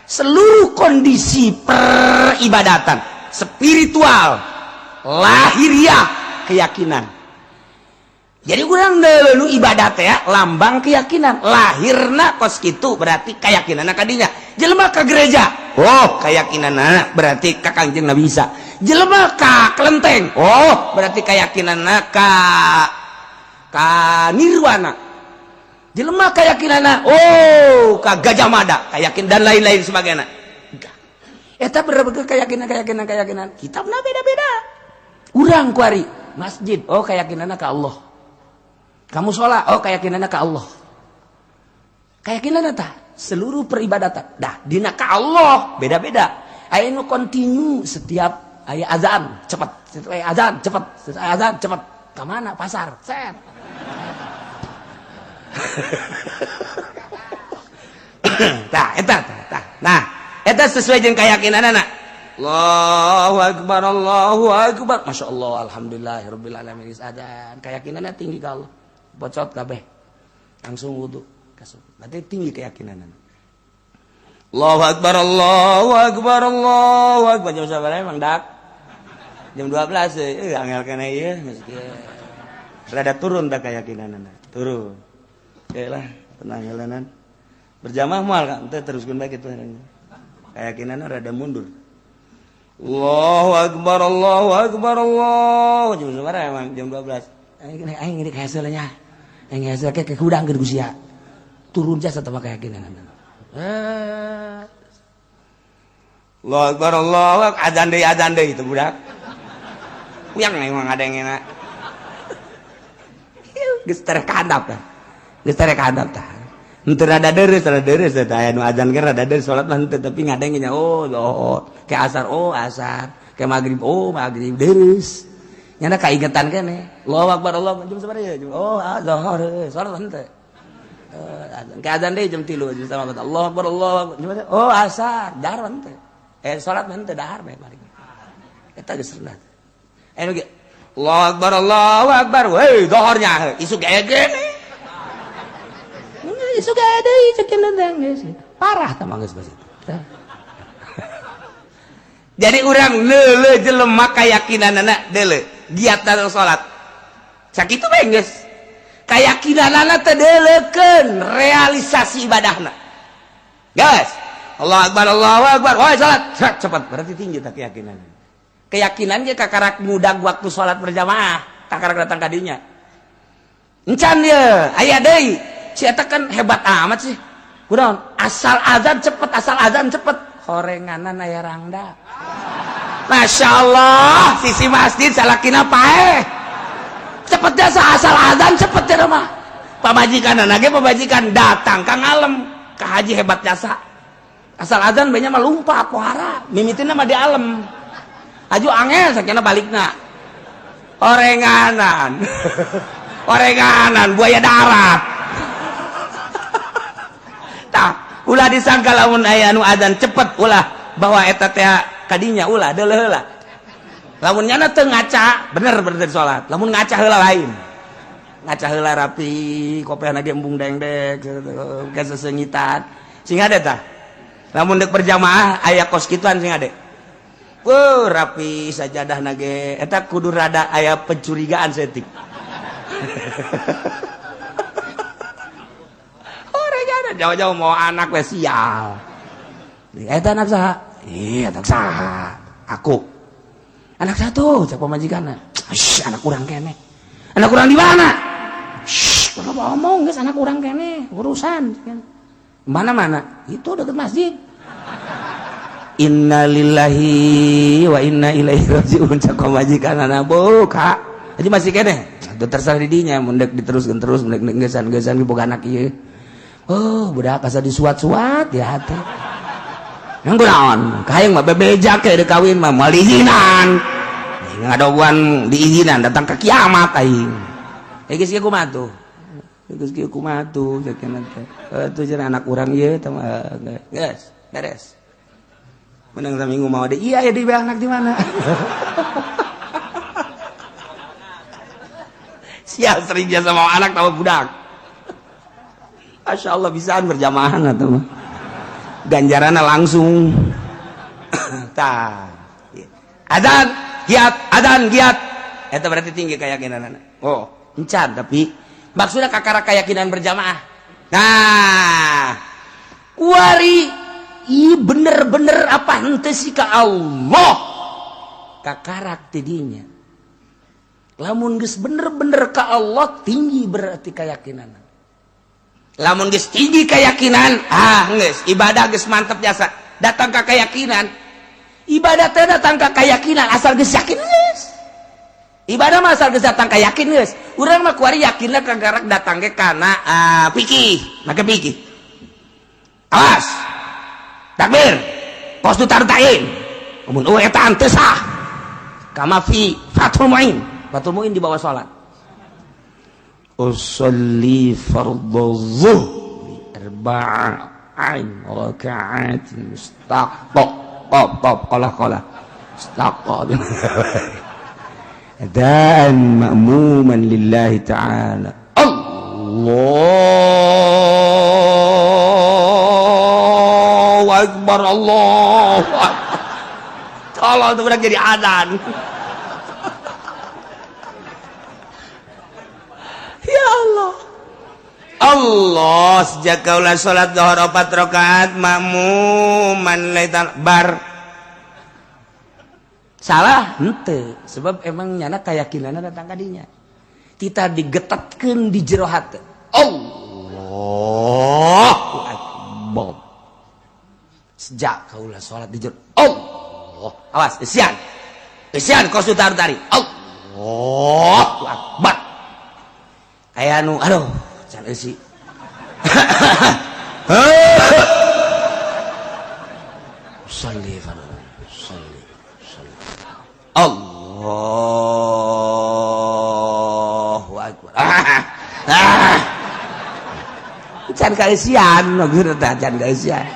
Seluruh kondisi peribadatan, spiritual, lahiriah, keyakinan. Jadi urang nu ibadat ya lambang keyakinan. Lahirna kos kitu berarti keyakinanna kadinya. Jelema ka gereja, oh keyakinanna berarti ka Kangjeng Nabi Isa. Jelema ka kelenteng, oh berarti keyakinanna ka nirwana. Jelema keyakinanna, oh ka Gajah Mada, keyakin dan lain-lain sebagainya. Eta bener-bener keyakinan. Kitabna beda-beda. Urang kuari masjid, oh keyakinanna ka Allah. Kamu sholat, oh keyakinannya ke Allah. Keyakinannya tah seluruh peribadatan. Dah dina ka Allah beda-beda. Aya nu kontinu setiap aya azan cepet, setiap aya azan cepet, setiap aya azan cepet. Ka mana? Pasar. Set. Tah eta tah. Nah, eta sesuai jeung keyakinanana. Allahu akbar, Allahu akbar. Masyaallah, alhamdulillahirabbil alamin. Azan keyakinannya tinggi ka Allah. Bocot kabeh langsung wudu kasih berarti tinggi keyakinan. Allahu akbar, Allahu akbar, Allahu akbar. Jam sabaraha emang dak jam 12 angel kana ieu rada turun tak keyakinanna turun lah tenang helanan berjamaah moal ka teh teruskeun bae kitu keyakinanna rada mundur. Allahu akbar, Allahu akbar, Allah. Jam sabaraha emang jam 12 aing ini hasilnya yang hasil kayak kudang ke usia turun jasa sama keyakinan. Allah akbar, Allah azan deui itu budak. Yang memang ada yang enak. Geus terek handap tah. Geus terek handap tah. Henteu rada deres tah aya nu azan ge rada deres salat mah henteu tapi ngadenge nya oh kayak asar asar, kayak maghrib deres. Nyana kaingetan keneh. Allahu akbar, Allah jam sabaraha ya? Oh, zuhur, salat henteu. Ke azan deui jam 3 jam sama Allahu akbar, Allah. Oh, asar, dahar henteu. Salat henteu dahar bae balik. Eta geus rendah. Anu ge Allahu akbar, Allahu akbar. Weh, zuhurnya isuk aya geuning. Isuk aya deui cek nendang geus. Parah tah manggeus basa. Jadi urang leuleuh jelema kayakinanna deuleuh giat dalam salat. Sakitu bae geus. Kayakinanna teh deuleukeun realisasi ibadahna. Guys, Allahu akbar, Allahu akbar. Woi salat, cepat berarti tinggi tah keyakinan. Keyakinan ge kakarak mudag waktu salat berjamaah, kakarak datang ka dinya. Encan ieu, aya deui. Si eta kan hebat amat sih. Kunaon? Asal azan cepet. Horenganan aya rangda. Masya Allah, sisi masjid salakina paeh. Cepetnya asal azan cepet ya mah. Pamajikan anake pamajikan datang ka ngalem ka haji hebat jasa. Asal azan banyak mah lumpat pohara, mimitina mah di alem. Aju angel sakena balikna. Orenganan. Orenganan buaya darat. Tah, ulah disangka lamun aya anu azan cepet ulah bahwa eta teh kadinya ulah deuleuh heula. Lamun nyana teu ngaca, bener salat. Lamun ngaca heula lain. Ngaca heula rapi, kopehna ge embung dengdek, geus sesengitan. Sing ade tah. Lamun deuk berjamaah aya kos kituan sing ade. Rapi sajadahna ge eta kudu rada aya pencurigaan setik. Orangana jauh-jauh mau anak we sial. Eta anak saha? Anak saha? Aku. Anak satu, cak pamajikanna. Anak urang kene. Anak urang di mana? Kenapa ngomong guys anak urang kene, urusan. Mana-mana? Itu dekat masjid. Innalillahi wa inna ilaihi rajiun cak pamajikanna boka. Jadi masih kene. Itu terserah didinya mundek diteruskeun terus mundek gesan-gesan boga anak ieu. Oh, budak asa disuat-suat ya hati. Yang kunaon? Kayak mah bebeja ke udah kawin mah mau diizinan. Ngadoan diizinan datang ke kiamat aing. Geus kieu kumaha tuh? Geus kieu kumaha tuh sakeuna teh. Tuh cenah anak urang ieu tah geus beres. Menang saminggu mau deh. Iya ya di anak di mana? Sia sering jasa sama anak sama budak. Masya Allah bisaan berjamaah atau mah. Ganjarannya langsung. Tah. Adan giat. Itu berarti tinggi keyakinan. Oh, encan tapi maksudnya kakara keyakinan berjamaah. Nah, kuari bener-bener apa henteu sih ka Allah. Kakarak tidinya. Lamun geus bener-bener ka Allah tinggi berarti keyakinan. Lamun geus tinggi keyakinan, geus ibadah geus mantep jasa. Datang ka keyakinan. Ibadah teh datang ka keyakinan asal geus yakin geus. Ibadah mah asal geus datang ka yakin geus. Urang mah kuari yakinna kagarak datang ke kana pikih, make pikih. Awas. Takbir. Pos tu tartain. Mun eta teu sah. Kama fi Fathul Muin. Fathul Muin di bawah salat. Usolli fardhu zuhri arba'in raka'atin mustaqqa qala mustaqqa dan ma'muman lillahi ta'ala Allahu akbar Allahu akbar. Tolong itu udah jadi adzan. Ya Allah. Allah sejak kaulah salat zuhur 4 rakaat makmuman laitan bar. Salah henteu sebab emang nyana keyakinanna datang ka dinya. Kita digetatkeun di jero hate. Allahu akbar. Sejak kaulah salat di jero Allah. Awas isian. Isian kos tarik. Allahu akbar. Aya anu aduh can eusi. Salli Allahu akbar. Can kaeusian ngeureut tah can kaeusian.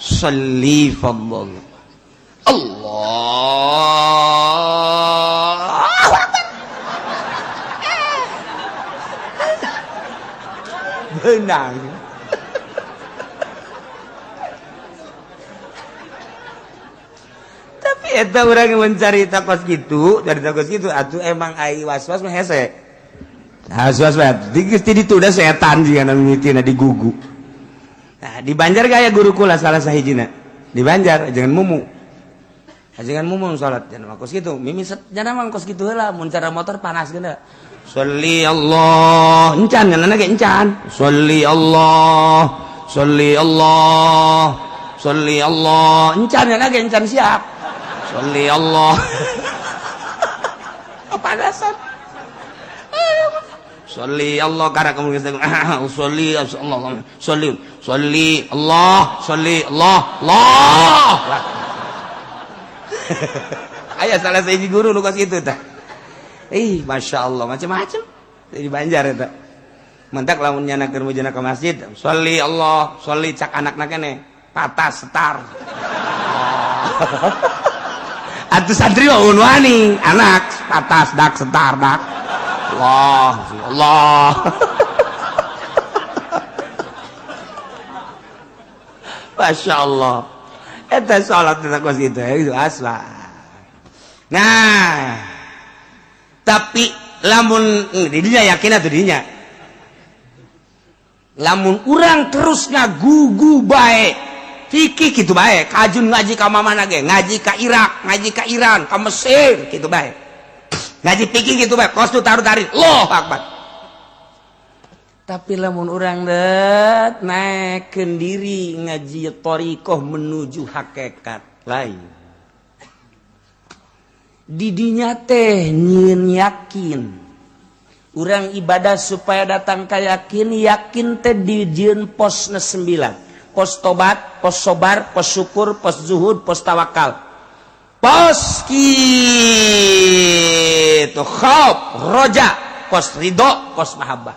Salli fadl. Allahu akbar. Benang. Tapi eta urang mencari takos gitu, atuh emang ai was-was mah hese. Was-was bae. Geus ti ditu da setan jiga anu mitina digugu. Nah, di Banjar gaya guru kula salah sahijina. Di Banjar jangan mumu. Jangan mumu salat jangan makos kitu. Mimi jangan makos kitu heula mun cara motor panas geuna. Sholli Allah encan nana ge encan. Sholli Allah encan nana ge encan siap. Sholli Allah. Panasan. Sholli Allah karena kamu geus sholli Allah. Aya salah sahiji guru nu kos kitu tah. Masya Allah macam-macam di Banjar eta. Mentak lamun nyanakeun mujana ka masjid, sholli Allah, sholli cak anakna keneh, patah setar. Atuh santri mah unwani, anak patah dak setar dak. Allah. Masya Allah. Eta salat teh kos kitu itu asla. Nah, tapi lamun didinya yakin atau didinya lamun urang terus ngagugu bae fikih gitu bae kajun ngaji ka mamana ge ngaji ka Irak ngaji ka Iran ka Mesir gitu bae ngaji fikih gitu bae kos tu tarik Allahu akbar. Tapi lamun urang det naikkeun diri ngaji thariqah menuju hakikat lain didinya teh nyieun yakin urang ibadah supaya datang ka yakin teh dijieun posna 9 pos tobat, pos sobar, pos syukur, pos zuhud, pos tawakal. Pos kitu khauf, roja, pos ridho, pos mahabbah.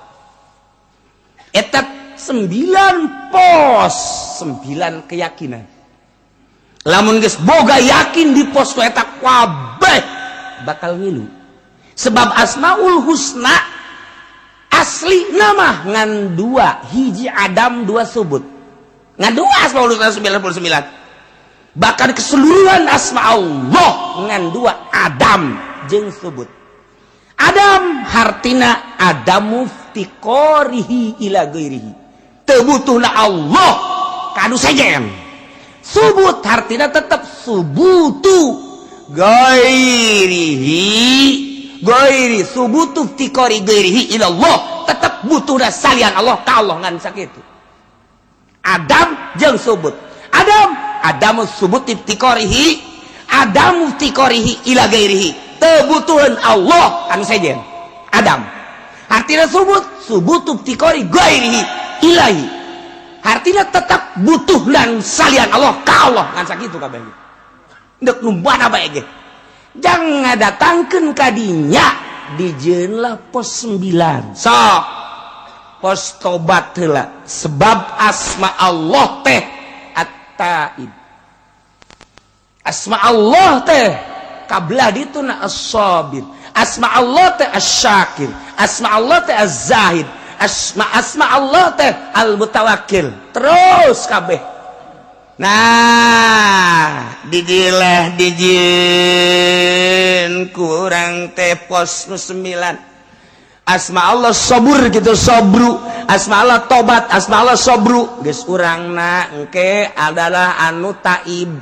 Eta 9 pos, 9 keyakinan. Lamun geus boga yakin di pos eta kabeh bakal ngilu. Sebab Asmaul Husna asli nama ngan 2, hiji Adam 2 subut. Ngan 2 Asmaul Husna 99. Bahkan keseluruhan asma Allah ngan 2 Adam jeung subut. Adam hartina Adamu ftiqorihi ila ghairihi. Teu butuhna Allah kanu sejen. Subut hartina tetap subutu gairi subutu ftiqori gairihi ila Allah, tetap butuhna salian Allah ka Allah ngan sakitu. Adam jeung subut. Adamu subut ftiqorihi, Adamu ftiqorihi ila gairihi. Teu butuhan Allah anu sejen. Adam. Artina subutu ftiqori gairihi ilahi. Artinya tetap butuh dan salian Allah ka Allah ngan sakitu kabeh. Deuk numbana bae ge. Jangan datangkeun ka dinya dijieun lah pos 9. Sok pos tobat heula sebab asma Allah teh At-Taib. Asma Allah teh kablah dituna As-Sabir. Asma Allah teh Asy-Syakir. Asma Allah teh Az-Zahid. Asma Allah teh Al-Mutawakkil. Terus kabeh. Nah, dijieun kurang teh pos 9. Asma Allah Sabur gitu, Sabru. Asma Allah Tobat, asma Allah Sabru. Geus urangna engke adalah anu taib.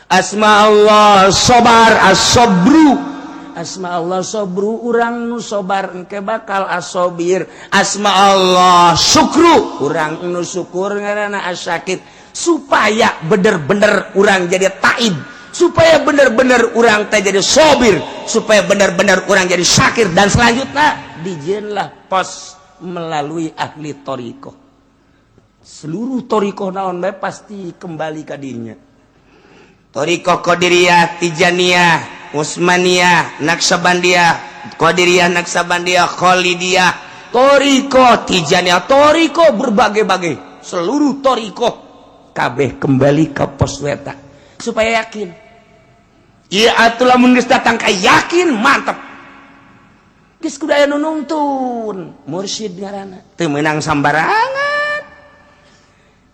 Asma Allah Sabar, As-Sabru. Asma Allah Sabru, urang nu sobar engke bakal asobir. Asma Allah Syukru, urang nu syukur ngaranna Asyakir. Supaya bener-bener urang jadi taib, supaya bener-bener urang teh jadi sobir, supaya bener-bener urang jadi syakir, dan selanjutnya dijieunlah pos melalui ahli thariqah. Seluruh thariqah naon bae pasti kembali ka dinya. Thariqah Qadiriyah, Tijaniyah, Utsmaniyah, Naqsabandiyah, Qadiriyah, Naqsabandiyah, Khalidiyah, thariqah Tijaniyah, thariqah berbagai-bagai. Seluruh thariqah kabeh kembali ke pos weta supaya yakin. Ieu atuh lamun geus datang ka yakin mantep. Geus kudu aya nu nuntun, mursyid ngaranna. Teu meunang sambarangan.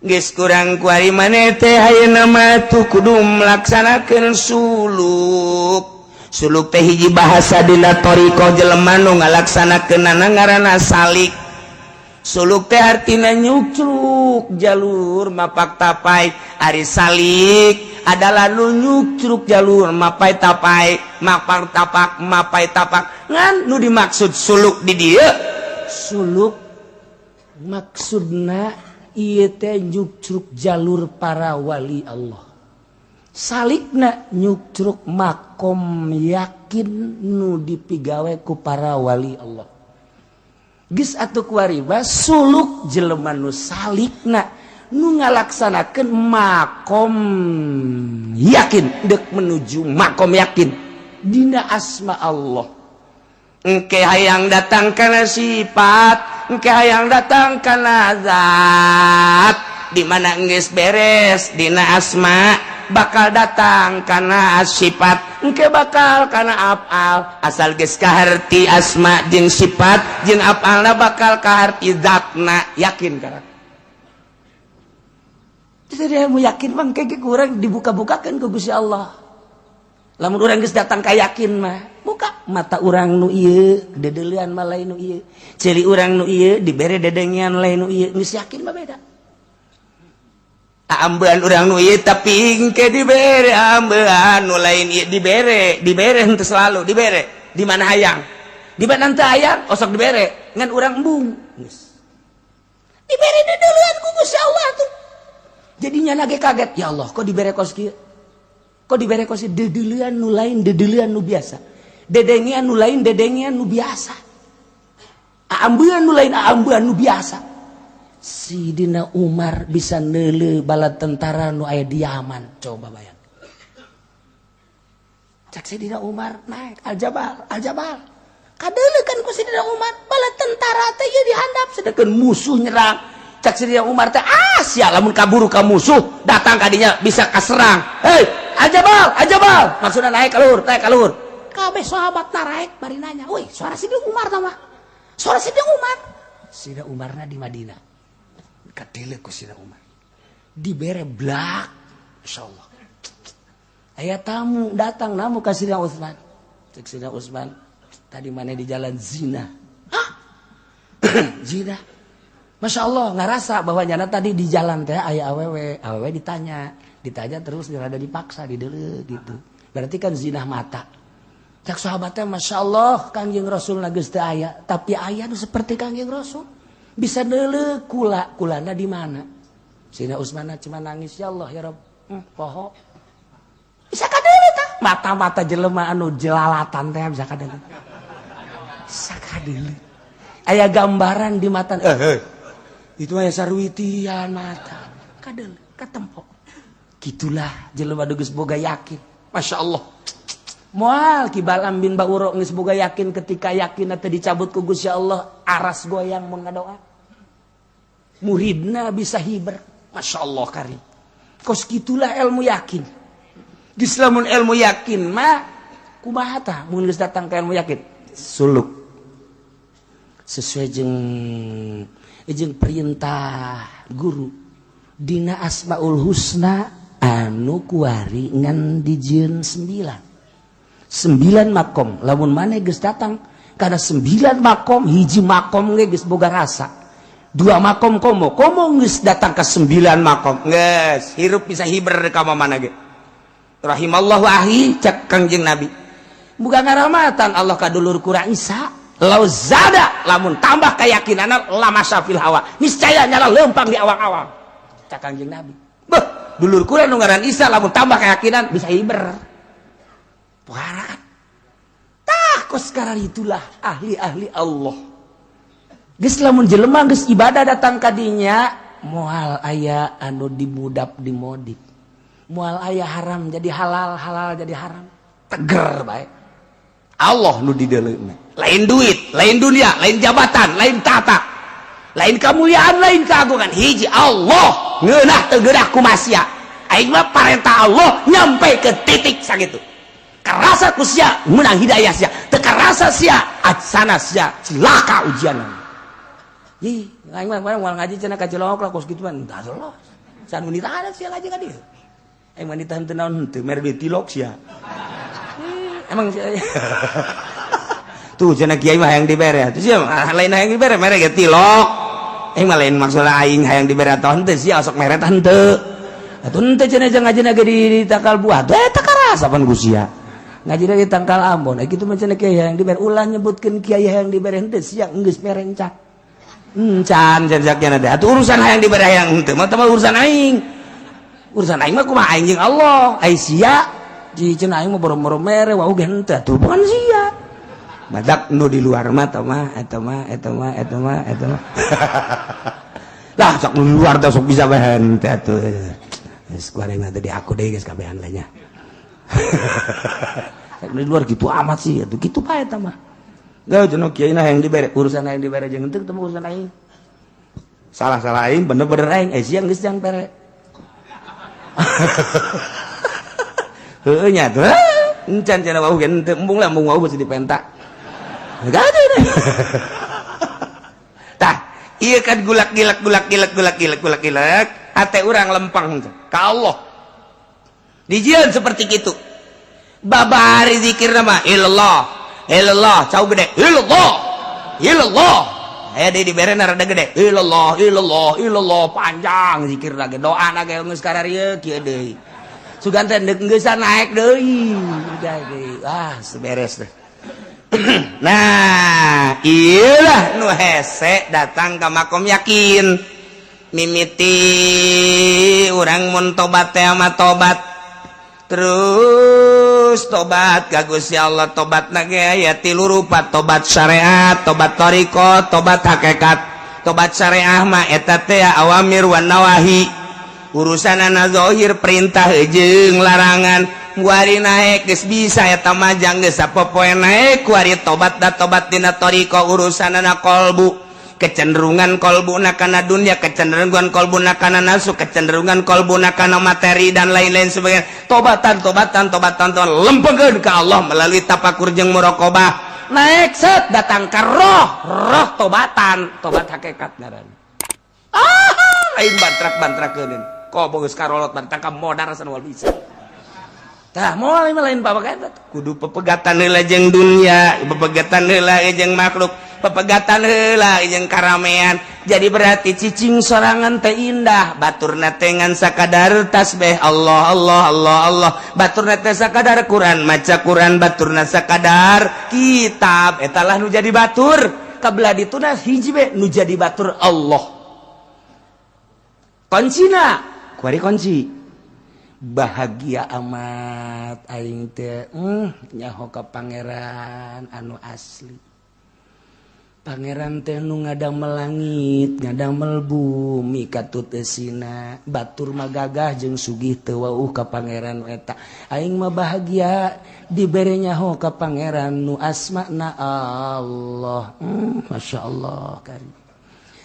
Geus kurang kuari maneh teh ayeuna mah tuh kudu melaksanakeun suluk. Suluk teh hiji bahasa dina thariqah jelema nu ngalaksanakeunana ngaranna salik. Suluk teh artina nyucruk jalur mapak tapai. Ari salik adalah nu nyucruk jalur mapai tapai, mapak tapak, mapai tapak. Ngan nu dimaksud suluk di dieu, suluk maksudna ieu teh nyucruk jalur para wali Allah. Salikna nyucruk makom yakin nu dipigawe ku para wali Allah. Geus atuh kuariba suluk jelema nu salikna nu ngalaksanakeun makom yakin deuk menuju makom yakin dina asma Allah. Engke hayang datang kana sifat, engke hayang datang kana zat, di mana geus beres dina asma bakal datang kana sifat, engke bakal kana afal. Asal geus kaharti asma jeung sifat jeung afalna bakal kaharti zatna, yakin kana. Jadi mau yakin mah engke kurang dibuka-bukakeun ku Gusti Allah. Lamun urang geus datang ka yakin mah, buka mata urang nu ieu, dedeulean mah lain nu ieu. Ceuli urang nu ieu dibere dedengian lain nu ieu, geus yakin mah beda. Ambean urang nu ieu tapi engke dibere ambean nu lain ieu dibere henteu selalu dibere. Di mana hayang? Di mana teu hayang osok dibere ngan urang embung. Geus. Dibere dedeulean ku Gusti Allah tuh. Jadinya lagi kaget, ya Allah kok dibere kos kieu? Kok dibere kos dedeulean nu lain dedeulean nu biasa. Dedengian nu lain dedengian nu biasa. Ambean nu lain ambean nu biasa. Sidina Umar bisa neuleuh bala tentara nu aya di Yaman. Coba bayang. Cak Sidina Umar naik Al-Jabal. Kadeuleuh kan ku Sidina Umar bala tentara teh ieu dihandap sedangkeun musuh nyerang. Cak Sidina Umar teh sia lamun kaburu ka musuh datang ka dinya bisa kaserang. Hei, Al-Jabal. Maksudna naik ka luhur. Kabeh sahabat naik bari nanya, "Woi, suara Sidina Umar tah mah?" Suara Sidina Umar. Sidina Umarna di Madinah. Kadeuleuh ku Sidina Umar. Dibere blak. Insyaallah. Aya tamu datang namu ka Sidina Utsman. Cek Sidina Utsman, tadi mana di jalan zina. Hah? Zina. Masya Allah, ngerasa bahwa nyana tadi di jalan teh aya awewe ditanya terus rada dipaksa dideuleuh gitu. Berarti kan zina mata. Cak sahabatnya Masya Allah Kangjeng Rasul geus teu aya, tapi aya nu seperti Kangjeng Rasul. Bisa deuleuh kulana di mana? Sidina Utsman cuma nangis, ya Allah ya Rabb. Poho. Bisa kadeuleuh tah? Mata-mata jelema anu jelalatan teh bisa kadeuleuh. Bisa kadeuleuh. Aya gambaran di mata. Itu aya sarwitian mata. Kadeuleuh, katempo. Gitulah jelema geus boga yakin. Masya Allah. Moal Ki Balam bin Ba'uro geus boga yakin ketika yakin teh dicabut ku Gusti Allah aras goyang mun ngadoa. Muridna bisa hiber. Masya Allah karim. Kos gitulah ilmu yakin. Geus lamun ilmu yakin mah kumaha tah mun geus datang ka ilmu yakin? Suluk. Sesuai jeung perintah guru. Dina Asmaul Husna anu kuari ngan dijieun 9 makom. Lamun maneh geus datang kana 9 makom, hiji makom ge geus boga rasa. 2 makom komo geus datang ka 9 makom. Geus hirup bisa hiber ka mana ge. Rahimallahu ahi cak Kangjeng Nabi. Boga ngaramatan Allah ka dulur kura Isa. Lau zada lamun tambah keyakinana lama syafil hawa. Niscaya nyala lempang di awang-awang. Cak Kangjeng Nabi. Beuh, dulur kura nu ngaran Isa lamun tambah keyakinan bisa hiber. Puara tak kos sekarang itulah ahli-ahli Allah. Geus lamun jelema geus ibadah datang kadinya moal aya anu dimudap dimodif. Moal aya haram jadi halal, halal jadi haram. Teger bae. Allah nu dideuleuhna. Lain duit, lain dunia, lain jabatan, lain tata. Lain kemuliaan, lain keagungan. Hiji Allah ngeunah teu geurah ku masia. Aing mah parentah Allah nyampe ke titik sakitu. Kerasa ku sia menang hidayah sia, teu karasa sia adsana sia cilaka ujian. Ih, aing mah moal ngaji cenah ka Cilongok lah kos kituan tah Allah. San wanita ada sia ngaji ka dieu. Aing wanita henteu naon henteu mere duit tilok sia. Emang sia. Tuh cenah kiai mah hayang dibere. Tuh sia lain hayang dibere mere ge tilok. Aing mah lain maksudna aing hayang dibere atau henteu sia sok mere tah henteu. Atuh henteu cenah jeung ngajina ge di Takal Buah. Teh teu karasa pan ku sia. Ngaji dari Tangkal Ambon, gitu macam kiai yang diber, ulah nyebutkan kiai yang diber henteu siang geus merencak. Can jaknya ada. Atuh urusan hayang diber hayang henteu mah urusan aing. Urusan aing mah kumaha aing jeung Allah. Ai sia di cenah aing mah boro-boro mere wau ge henteu atuh bukan sia. Badak nu di luar mah eta mah. Lah sok nu luar teh sok bisa bae henteu atuh. Geus kuareng teh di aku deui geus kabehan lainnya. Di luar gitu amat sih atuh kitu bae eta mah. Gak cenah kiai na yang dibere urusan yang dibere jeung henteu teh urusan aing. Salah aing bener-bener aing sia geus jang pere. Heuh nya tuh. Encan cenah wau ge henteu embung lah embung wau geus dipenta. Gak ada deh. Tah, ieu kan gulak-gilak ate urang lempang ka Allah. Dijieun seperti itu. Babari zikir nama ilallah cau gede ilallah aya di bere rada gede ilallah panjang zikir lagi doa na ge geus kararieu kieu deui sugan teh geus naik deui seberes deh. Nah iyalah nu hese datang ka makom yakin mimiti urang mun tobat teh mah tobat terus tobat ka Gusti Allah. Tobat ge aya 3 rupa, tobat syariat, tobat thariqah, tobat hakikat. tobat syariah mah eta teh awamir wan nawahi urusanana zahir perintah jeung larangan kuari naik geus bisa eta majang geus sapopoe naik kuari tobat da tobat dina thariqah urusanana qalbu kecenderungan kolbuna kana dunia, kecenderungan kolbuna kana nafsu, kecenderungan kolbuna kana materi dan lain-lain sebagainya. Tobatan lempengkeun ka Allah melalui tapakur jeung muraqabah. Naik set datang ka roh tobatan, tobat hakikat ngaran. Lain bantrak-bantrakeun. Ko bogeus karolot bantrak ka modar san wal bisa. Tah moal lain babagan kudu pepegatan heula jeung dunia, pepegatan heula jeung makhluk. Pepegatan heula jeung karamean. Jadi berarti cicing sorangan teh indah, baturna teh ngan sakadar tasbih Allah Allah Allah Allah, baturna teh sakadar Quran, maca Quran, baturna sakadar kitab, eta lah nu jadi batur. Kabelah dituna hiji we nu jadi batur Allah. Kuncina, kuari kunci. Bahagia amat aing teh nyaho ka pangeran anu asli. Pangeran teh nu ngadamel langit, ngadamel bumi katutesina, batur magagah jeung sugih teu wauh ka pangeran eta. Aing mah bahagia dibere nyaho ka pangeran nu asmana Allah. Masyaallah karim.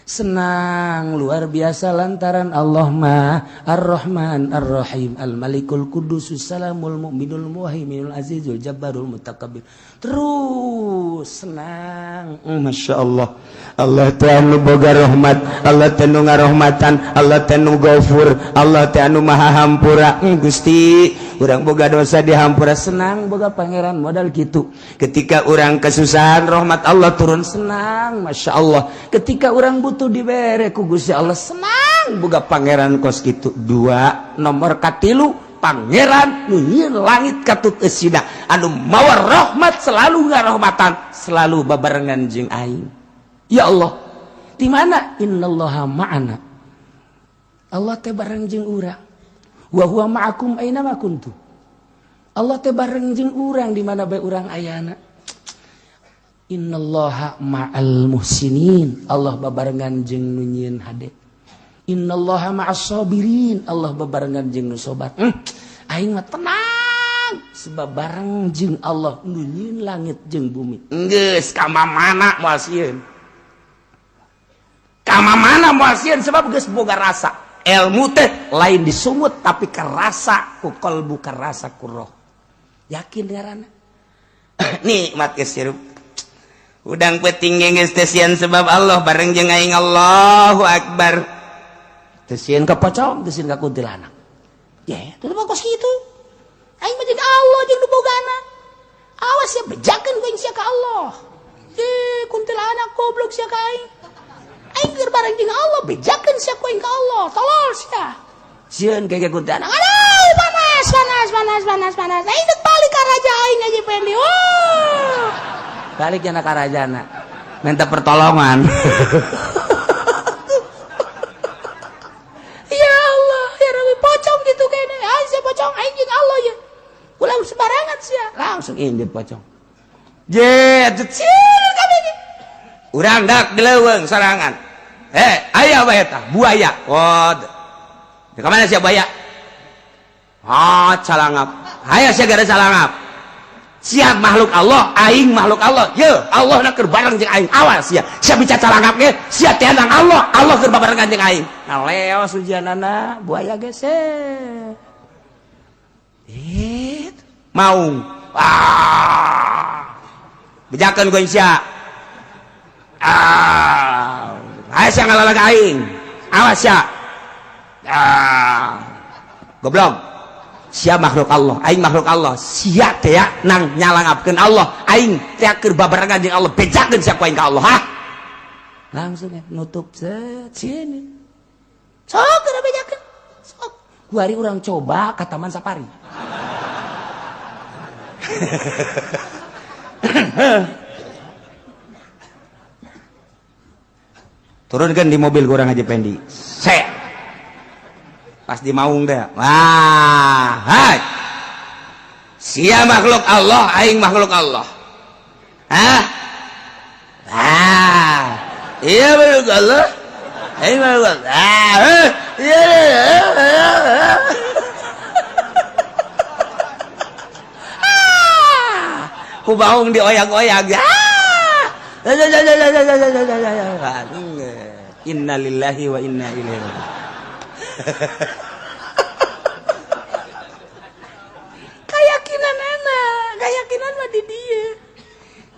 Senang luar biasa lantaran Allah mah Ar-Rahman Ar-Rahim Al-Malikul Qudusus Salamul Mu'minul Muhaiminul Azizul Jabbarul Mutakabbir. Terus senang. Masya Allah. Allah teh anu boga rahmat, Allah teh nu ngarahmatan, Allah teh nu Ghafur, Allah teh anu maha hampura. Gusti, urang boga dosa dihampura, senang boga pangeran modal gitu. Ketika urang kesusahan rahmat Allah turun, senang Masya Allah. Ketika urang butuh dibere ku Gusti Allah, senang boga pangeran kos gitu. Dua nomor katilu pangeran nu nyieun langit katutesina anu mawa rahmat selalu ngarahmatan, selalu babarengan jeung aing. Ya Allah, di mana? Innallaha ma'ana. Allah teh bareng jeung urang. Wa huwa ma'akum aina ma kuntum. Allah teh bareng jeung urang di mana bae urang ayana. Innallaha ma'al muhsinin. Allah babarengan jeung nu nyieun hade. Innallaha ma'as sabirin. Allah babarengan jeung nu sabar. Aing mah tenang sebab bareng jeung Allah nu nyieun langit jeung bumi. Geus ka mana moal sieun. Ka mana moal sieun sebab geus boga rasa. Ilmu teh lain disumut tapi kerasa ku qalbu, kerasa ku roh. Yakin ngaranna. Nikmat geus sirup. Udang peuting geus teh sieun sebab Allah bareng jeung aing. Allahu Akbar. Teh sieun ka pocong, teh sieun ka kuntilanak. Ya, itu bagus gitu. Aing mah jeung Allah jeung nu bogana. Awas ya bejakeun ku sia ka Allah. Kuntilanak goblok sia ka aing. Aing keur bareng jeung Allah bejakeun sia ku aing ka Allah. Tolol sia. Sieun ke kuntilanak. Aduh, panas. Aing teh balik ka raja aing aja pendi. Balik kana ka rajana. Minta pertolongan. Sembarangan sia langsung indit pocong jet kami urang dak dileuweung sorangan aya bae tah buaya di kamana sia buaya calangap aya sia gara calangap sia makhluk Allah aing makhluk Allah ye Allah na keur bareng jeung aing awas sia bicara calangap ge sia teh nang Allah keur barengan jeung aing leos ujianana buaya geus maung bejakeun ku insya aya sia ngalalag aing awas sia goblok sia makhluk Allah aing makhluk Allah sia teh nang nyalangapkeun Allah aing teh keur babarengan jeung Allah bejakeun sia ku aing ka Allah langsung nutup sini sok keur bejakeun sok kuari urang coba ka Taman Safari. Turunkan di mobil kurang aja pendi. Pas di maung deh. Hai. Sia makhluk Allah, aing makhluk Allah. Iya makhluk Allah. Aing makhluk Allah. Iya. Ku baung dioyak-oyak. Inna lillahi wa inna ilaihi raji'un. Keyakinan mah di dieu.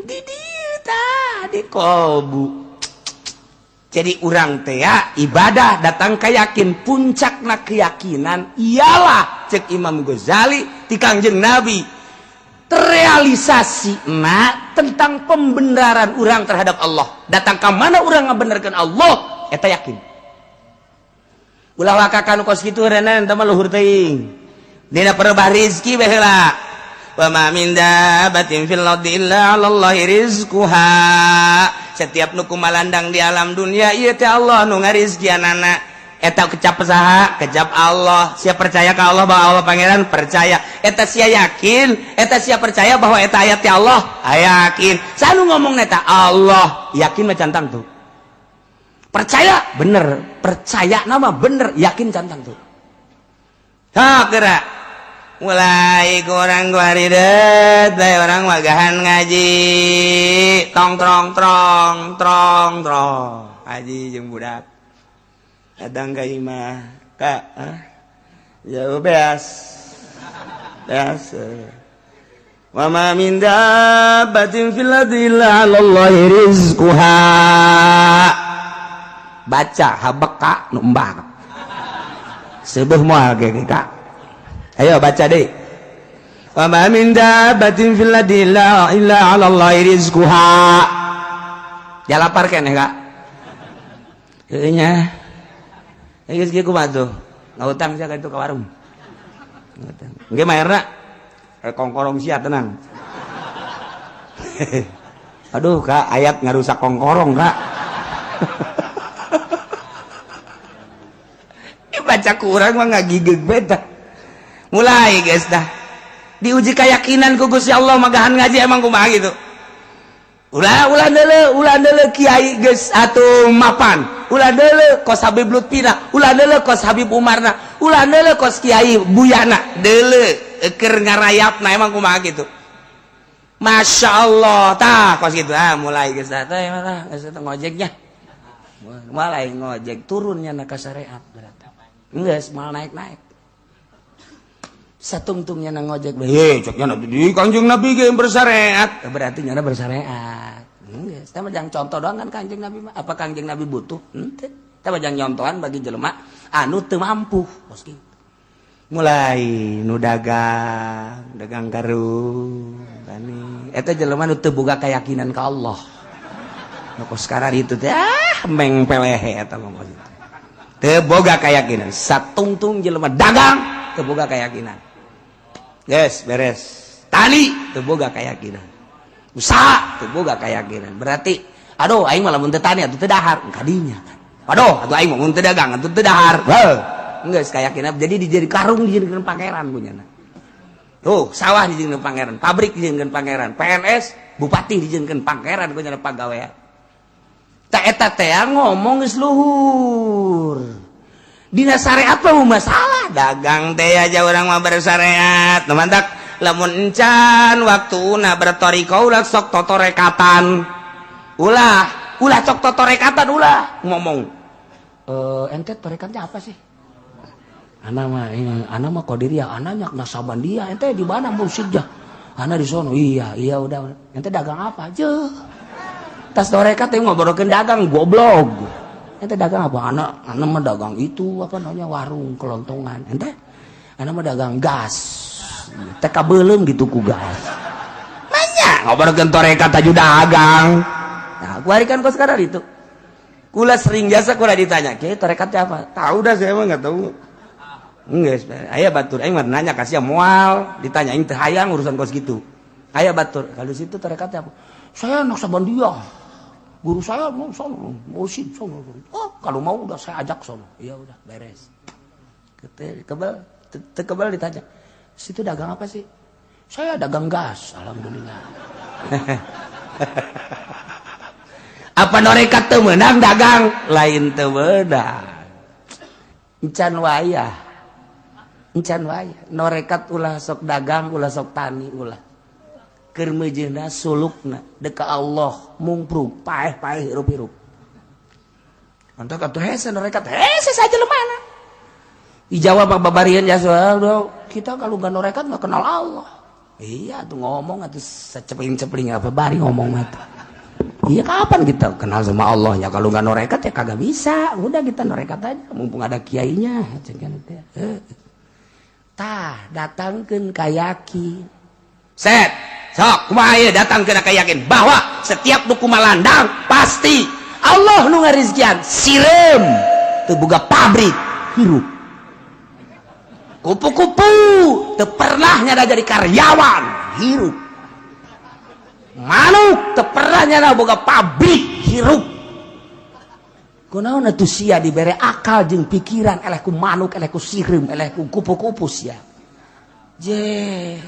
Di dieu tah, di kolbu. Jadi urang teh ya ibadah datang kayakin puncakna keyakinan ialah cek Imam Ghazali ti Kangjeng Nabi terrealisasi tentang pembenaran urang terhadap Allah. Datang ke mana urang ngabenerkeun Allah eta yakin. Ulah wakakan kos kitu renen teh mah luhur teuing. Dina perebah rezeki baheula. Wa ma min dabbatin fil ardi illa 'alallahi rizquha. Setiap nu kumalandang di alam dunia ieu teh Allah nu ngarizkianana. Eta kecap saha? Kecap Allah. Sia percaya ka Allah bahwa Allah pangeran percaya. Eta sia yakin, eta sia percaya bahwa eta ayat ti Allah. Yakin. Sanu ngomong eta Allah, yakin mah cantang tuh. Percaya bener, percaya nama bener, yakin cantang tuh. Ha geura. Mulai kurang guaridet, bae orang magahan ngaji, tong ngaji jeung budak. Datang ka imah, Kak, jauh beas. Wa ma min dabbatin fil ardi illa 'alallahi rizquha. Baca habeka nu embak. Seueuh moal ge Kak. Ayo baca deh. Wa ma min dabbatin fil ardi illa 'alallahi rizquha. Ya lapar keneh Kak. Heuh nya. Geus kieu kumaha tuh? Ngautang sia ka itu ka warung. Ngautang. Engke maerna kongkorong sia tenang. Aduh Kak, ayat ngarusak kongkorong Kak. Baca kurang mah ngagigeg beda. Mulai guys dah diuji keyakinan ku Gusti Allah magahan ngaji emang kumaha gitu. Ulah deuleu kiai geus atuh mapan. Ulah deuleu kos Habib Lutfina, ulah deuleu kos Habib Umarna, ulah deuleu kos Kiai Buyana, deuleu keur ngarayapna emang kumaha gitu. Masya Allah tah kos gitu. Mulai geus dah teh geus ngojeknya. Mulai ngojek turunnya na ka syariat berarti. Geus mal naik-naik. Satungtungnya nang ngojek ceknya nanti di Kanjeng Nabi ge bersyariat berarti nyana bersyariat geus teh mah jang contoh doang kan Kanjeng Nabi mah apa Kanjeng Nabi butuh henteu teh mah jang nyontohan bagi jelema anu teu mampu bos kitu mulai nu dagang karung tani eta jelema nu teu boga keyakinan ka Allah nu kos sekarang itu teh meng pelehe eta mah teu boga keyakinan satungtung jelema dagang teu boga keyakinan. Guys, beres. Tani teu boga keyakinan. Usaha teu boga keyakinan. Berarti aduh aing mah lamun teu tani atuh teu dahar kadinya kan. Aduh atuh aing mah mun teu dagang atuh teu dahar. Heuh. Geus keyakinan jadi dijadi karung dijadikeun pangeran punyana. Tuh, sawah dijadikeun pangeran, pabrik dijadikeun pangeran, PNS, bupati dijadikeun pangeran punyana pagawean. Tak eta teh ngomong geus luhur. Dina syariat mah masalah dagang teh aja orang mah bersyariat mantak lamun encan waktuna bertoriko ulah sok totorekatan ulah cok totorekatan ulah ngomong ente torekatnya apa sih anak mah Qadiriyah anaknya Nasabandia ente di mana Mursyidiyah anak di sono iya udah ente dagang apa aja tas torekat teh ngobrolkeun dagang goblok. Ente dagang apa? Anak mah dagang itu apa namanya warung kelontongan. Ente anak mah dagang gas. Teh kabeulem gitu ku gas. Nanya ngobrolkeun torekat aju dagang. Nah, kuarikan kos sekarang itu. Kula sering jasa kula ditanya, "Kiai torekatnya apa?" Tahu dah saya mah enggak tahu. Geus, aya batur aing mah nanya ka sia moal, ditanya aing teu hayang urusan kos gitu. Aya batur, kalau situ torekatnya apa? Saya Naksabandia. Guru saya mau sono, mursyid sono. Oh, kalau mau udah saya ajak sono. Iya udah beres. Kebal ditanya. Situ dagang apa sih? Saya dagang gas, alhamdulillah. Apa norekat teu meunang dagang lain teu meunang. Encan wayah. Norekat ulah sok dagang, ulah sok tani ulah. Keur meujeuhna sulukna deka Allah mungprug paeh-paeh hirup-hirup. Antak atuh hese norekat hese saja lemana. Dijawab babarian ya soal kita kalau gak norekat gak kenal Allah. Iya tuh ngomong atuh sacepling-cepling apa bari ngomong mah. Iya kapan kita kenal sama Allah ya kalau gak norekat ya kagak bisa. Udah kita norekat aja mumpung ada kiainya. Tah datangkeun ka yakin. Set, sok kumaha ieu datangkeun ka yakin bahwa setiap nu kumalandang pasti Allah nu ngarizkian sireum teu boga pabrik hirup. Kupu-kupu teu pernah nyada jadi karyawan hirup. Manuk teu pernah nyada boga pabrik hirup. Kunaon atuh sia dibere akal jeung pikiran eleh ku manuk, eleh ku sireum, eleh ku kupu-kupu sia. Je.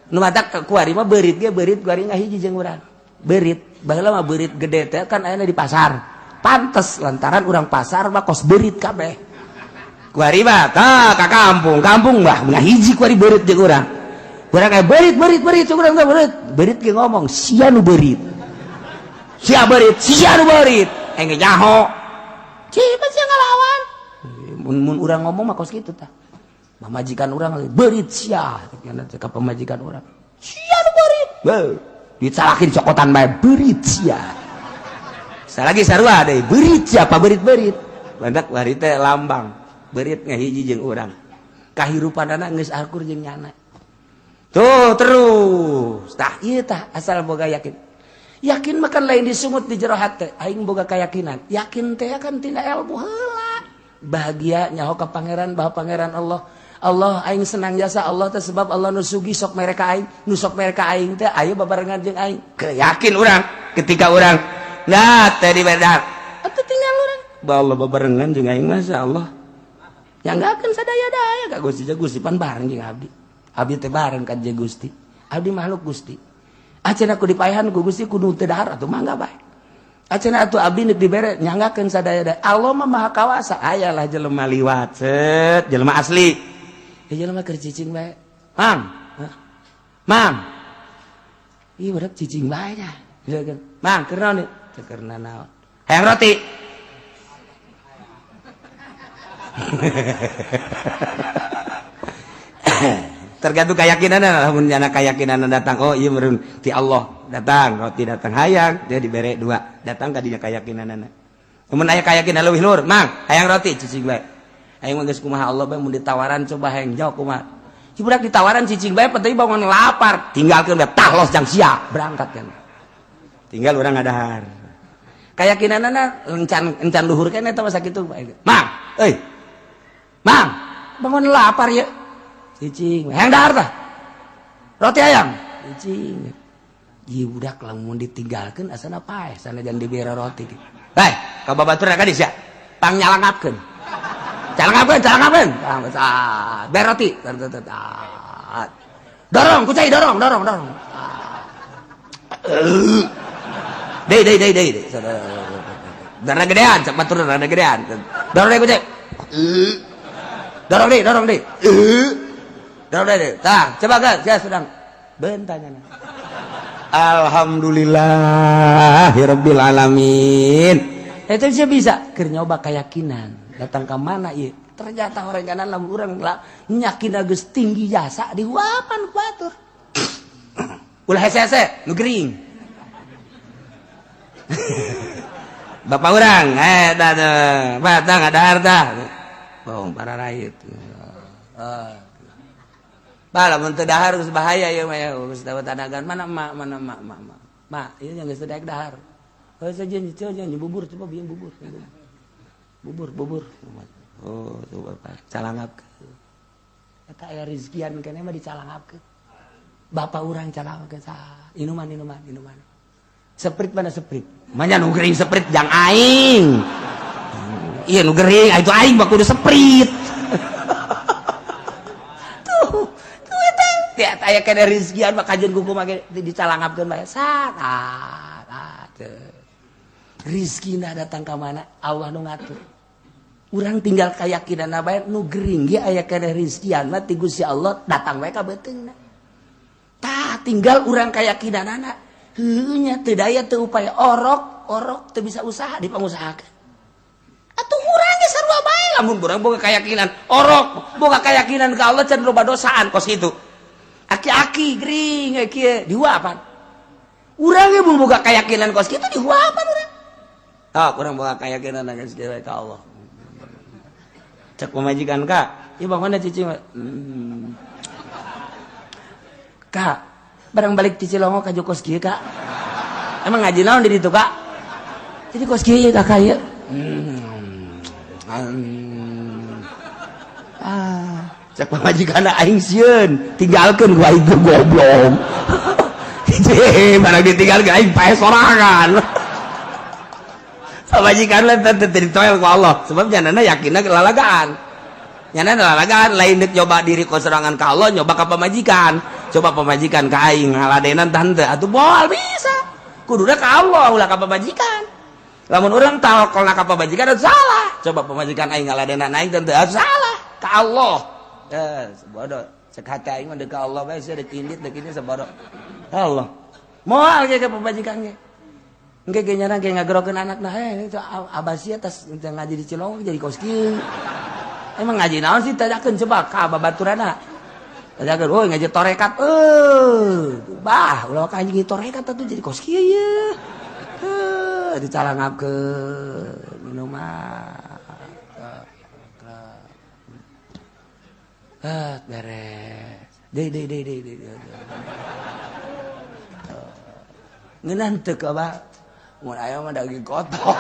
Nu matak kuari mah beurit ge beurit kuari ngahiji jeung urang. Beurit, baheula mah beurit gede teh kan aya di pasar. Pantes lantaran urang pasar mah kos beurit kabeh. Kuari mah tah ka kampung mah ngahiji kuari beurit jeung urang. Urang aya beurit jeung urang teh beurit. Beurit ge ngomong, sia nu beurit. Sia nu beurit. Engge nyaho. Cipa sia ngalawan. Mun urang ngomong mah kos kitu tah. Mamajikan urang beurit sia. Ka pamajikan urang. Sia nu beurit. Dicalakin cokotan bae beurit sia. Salagi sarua deui beurit sia pa beurit-beurit. Lantak bari teh lambang. Beurit ngahiji jeung urang. Kahirupanana geus akur jeung nyana. Tuh terus. Tah ieu tah asal boga yakin. Yakin makan lain disungut di jero hate aing boga keyakinan yakin teh kan tina ilmu heula bahagia nyaho ka pangeran bahwa pangeran Allah aing senang jasa Allah teh sebab Allah nu sugi sok mereka aing nu sok mereka aing teh aya babarengan jeung aing keyakin urang ketika urang nah teh di bedak atuh tinggal urang ba Allah babarengan jeung aing masyaallah nyanggakeun sadaya-daya ka Gusti pan bareng jeung abdi teh bareng ka Gusti abdi makhluk Gusti. Acenah ku dipaehan ku Gusti kudu teu dahar atuh mangga bae. Acenah atuh abdi neuk dibere nyanggakeun sadaya-daya. Allah mah maha kawasa. Ayalah jelema liwat, set, jelema asli. Jelema keur cicing bae. Mang. Ieu budak cicing bae nya. Mang, keur naon ieu? Teu keur naon. Hayang roti. Tergantung keyakinan lamun nyana keyakinan datang oh ieu meureun ti Allah datang roti datang hayang dia dibere dua datang ka dinya keyakinanna mun aya keyakinan leuwih luhur mang hayang roti cicing bae aing mah geus kumaha Allah bae mun ditawaran coba hayang jawab kumaha si budak ditawaran cicing bae penting bangun lapar tinggalkeun bae tah los jang sia berangkat kan tinggal urang ngadahar keyakinanna encan luhur keneh eta masa kitu mang euy mang bangun lapar ya cicing, hayang dahar tah. Roti ayam, cicing. Ieu budak lamun ditinggalkeun asana paeh, sanajan dibere roti. Hei, ka babaturan ka dieu sia. Pang nyalangapkeun. Calangapkeun. Bere roti. Dorong, kucai dorong. Dei. Darah gedean, cak batur darah gedean. Dorong deh kucai. Dorong deh. Tah, coba kan, saya sedang bentanya. Alhamdulillahirabbil alamin. Itu saya bisa keur nyoba keyakinan. Datang ke mana ieu? Ternyata orang kanan lamun urang nyakin geus tinggi jasa diuapan ku batur. Ulah hese-hese nu gering. Bapak urang, batang ada harta. Bong para rakyat. Bala mun teu dahar geus bahaya ieu mah ya geus dawa tanagan mana mak. Mak, ieu yang geus daek dahar. Heuh saja nyicil bubur coba bieu bubur. Bubur. Oh, tuh Bapak calangapkeun. Eta aya rezkian keneh mah dicalangapkeun. Bapak urang calangapkeun inuman. Seprit mana seprit? Manya nu gering seprit jang aing. Iya nu gering itu aing mah kudu seprit. Tiap aya kena rizkian mah kajen kuku make dicalangapkeun bae. rizkina datang ke mana Allah nu ngatur urang tinggal keyakinan bae nu gering ge aya kana rizkian mah ti Gusti Allah datang wae ka beuteungna tah tinggal urang keyakinanana heuh nya teu daya teu upaya orok teu bisa usaha dipangusahakeun atuh urang ge sarua bae lamun urang boga keyakinan orok boga keyakinan ka Allah can loba dosaan kos kitu aki-aki gering kieu dihuapan urang ge boga keyakinan kos kitu dihuapan urang urang boga keyakinan geus kieu ka Allah cek pemajikan kak ieu bangna cicing kak barang balik di Cilongo ka kos kieu kak emang ngaji naon di ditu kak jadi kos kieu kak ieu cek pemajikan aing sieun tinggalkeun ku aing goblok barang ditinggalkeun aing pae sorangan pemajikan lah tadi toel ku Allah sebab janana yakinna lalagaan janana lalagaan lain dek nyoba diri ku serangan ka Allah nyoba ka pemajikan coba pemajikan ka aing ngaladenan tante atuh moal bisa kuduna ka Allah ulah ka pemajikan lamun urang tawakal ka pemajikan atuh salah coba pemajikan aing ngaladenan aing tante atuh salah ka Allah sebodoh cek hati aing mah deuk ka Allah bae dek indit dek ini sebodoh Allah moal ge ka pemajikan ge engke ge nyana ge ngagerokeun anakna itu abah sia tas ngaji di Cilongo jadi kos kieu emang ngaji naon sih tadakeun coba ka babaturana tadakeun oh ngaji torekat bah ulah ka ngaji torekat atuh jadi kos kieu ye dicalangapkeun minuman beres deh ngeunaan teu ka abah mun aya mah daging kotor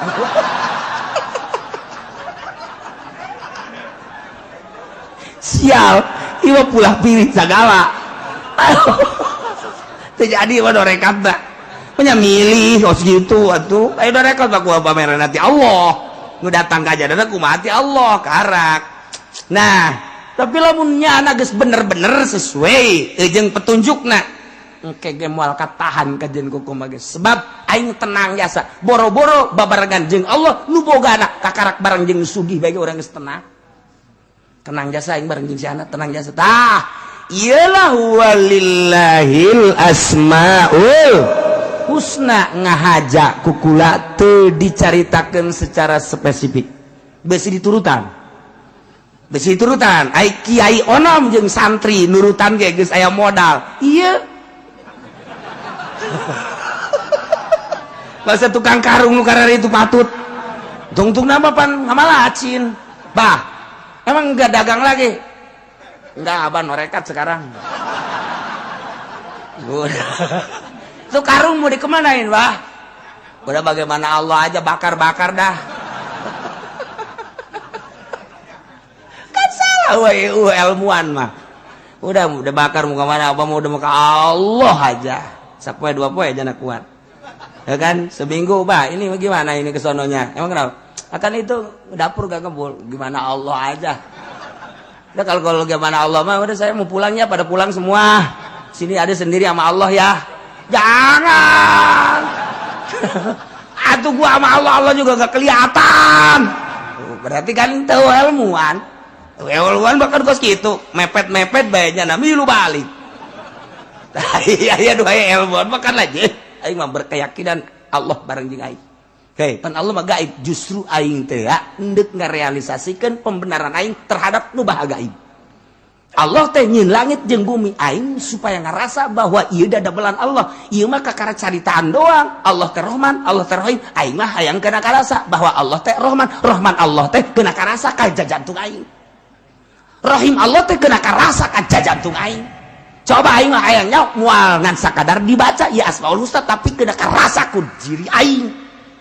sial ieu pulah pilih segala teu jadi mah dorekat da nya milih kos gitu atuh aya dorekat mah kumaha pameran ti Allah nu datang ka jadana kumaha ti Allah karak nah tapi lamun nya geus bener-bener sesuai jeung petunjukna engke ge moal katahan kajen kumaha geus sebab aing tenang jasa boro-boro babarengan jeung Allah nu bogana kakarak bareng jeung sugih bae urang geus tenang jasa aing bareng jeung si anak tenang jasa tah iyalah walillahil asmaul husna ngahaja kukula teu dicaritakeun secara spesifik beusi diturutan ai kiai onom jeung santri nurutan ge geus aya modal ieu masa tukang karung nu karare itu patut tungtung nama pan ngamalacin bah emang enggak dagang lagi enggak abah norekat sekarang itu karung mau dikemanain bah udah bagaimana Allah aja bakar-bakar dah kan salah ilmuwan mah udah bakar mau kemana abah mau udah mau ke Allah aja sapoe dua poe jana kuat ya kan seminggu bah ini gimana ini kesononya emang kenapa akan itu dapur gak kebul gimana Allah aja udah kalau gimana Allah mah udah saya mau pulangnya pada pulang semua sini ada sendiri sama Allah ya jangan atuh gua sama Allah juga gak kelihatan berarti kan tahu ilmuwan bahkan kos gitu mepet baiknya nami lu balik iya dua ilmuwan makan lagi aing mah berkeyakinan Allah bareng jeung aing. Oke, pan Allah mah gaib, justru aing teh hendeuk ngarealisasikeun pembenaran aing terhadap nu baha gaib. Allah teh nyieun langit jeung bumi aing supaya ngarasa bahwa ieu da dabelan Allah. Ieu mah kakara caritaan doang. Allah teh Rahman, Allah teh Rahim. Aing mah hayang kana karasa bahwa Allah teh Rahman, Rahman Allah teh keuna karasa ka jantung aing. Rahim Allah teh keuna karasa ka jantung aing. Coba aing mah hayangnya moal ngan sakadar dibaca ya Asmaul Husna tapi keuna karasa ku diri aing.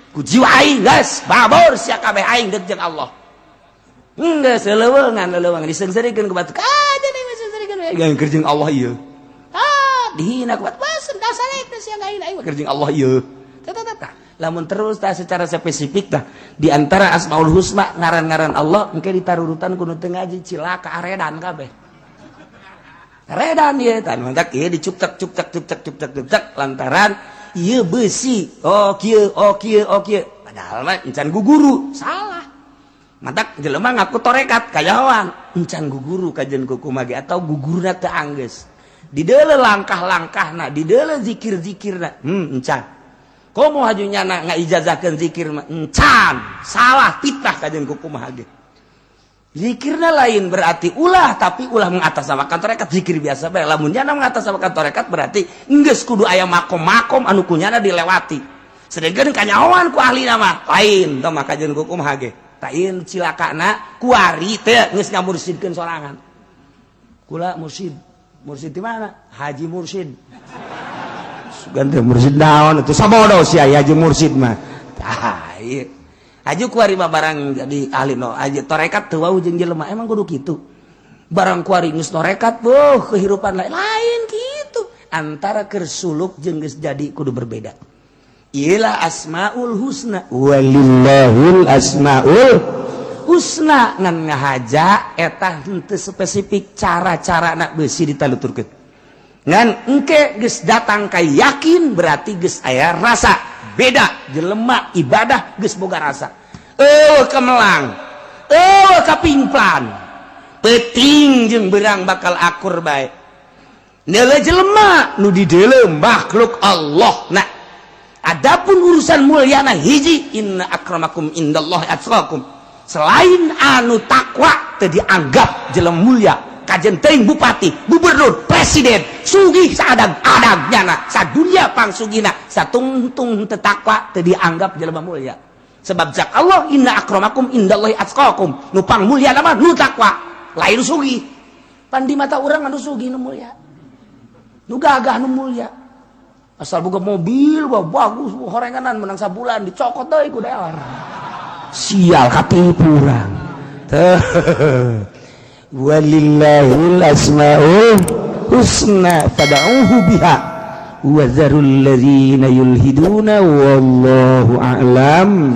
Ku jiwa aing geus babor sia kabeh aing deuk jeung Allah. Geus leuweungan disengseurekeun ku batu. Jadi disengseurekeun we jeung kerjeng Allah ieu. Dihina ku batu. Bas da salek sia gain aing kerjeng Allah ieu. Tah. Lamun terus tah secara spesifik tah di antara Asmaul Husna ngaran-ngaran Allah engke ditarurutan ku nu teu ngaji cilaka aredan kabeh. Redan ieu tah mantak ieu dicuptek lantaran ieu besi oh kieu padahal mah encan guguru salah matak jelema ngaku torekat kayawan encan guguru kajen kukumaha ge atau gugurna teu anggeus di deuleu langkah-langkahna di deuleu zikir-zikirna encan komo hajunyana ngaijazahkeun zikir mah encan salah fitnah kajen kukumaha ge zikirna lain berarti ulah tapi ulah mengatasnamakan torekat zikir biasa bae lamun nyana mengatasnamakan torekat berarti geus kudu aya makom-makom anu kunyana dilewati sedengkeun kanyahoan ku ahli nama lain tah mah kajeun kumaha ge tah ieu cilakana kuari teh geus ngamursidkeun sorangan kula mursid di mana Haji Mursid sugan teh mursid naon atuh sabodo si Haji Mursid mah tah ieu Aju kuari mah barang jadi ahli no aja torekat teu wau jeung jelema emang kudu kitu barang kuari geus torekat kehidupan lain kitu antara keur suluk jeung geus jadi kudu berbeda ialah asmaul husna walillahil asmaul husna ngan ngahaja eta henteu spesifik cara-carana beusi ditaluturkeun ngan engke geus datang ka yakin berarti geus aya rasa beda jelema ibadah geus boga rasa kemelang kapimplan peting jeung berang bakal akur bae neule jelema nu di deuleu makhluk Allah nah adapun urusan mulyana hiji inna akramakum indallahi atqakum selain anu takwa teu dianggap jelema mulia kajen teuing bupati gubernur presiden sugih saadab-adabnyana sadunya pangsugina satungtung teu takwa teu dianggap jelema mulia sebab jak Allah inna akramakum indallahi atqakum nu pang mulia mah nu takwa lain sugih pan di mata urang anu sugih nu mulia nu gagah nu mulia asal boga mobil bagus horenganan menang sabulan dicokot deui ku deor sial katipu urang walillahil asmaul husna fad'uhu biha wa zarul ladzina yulhiduna wallahu a'lam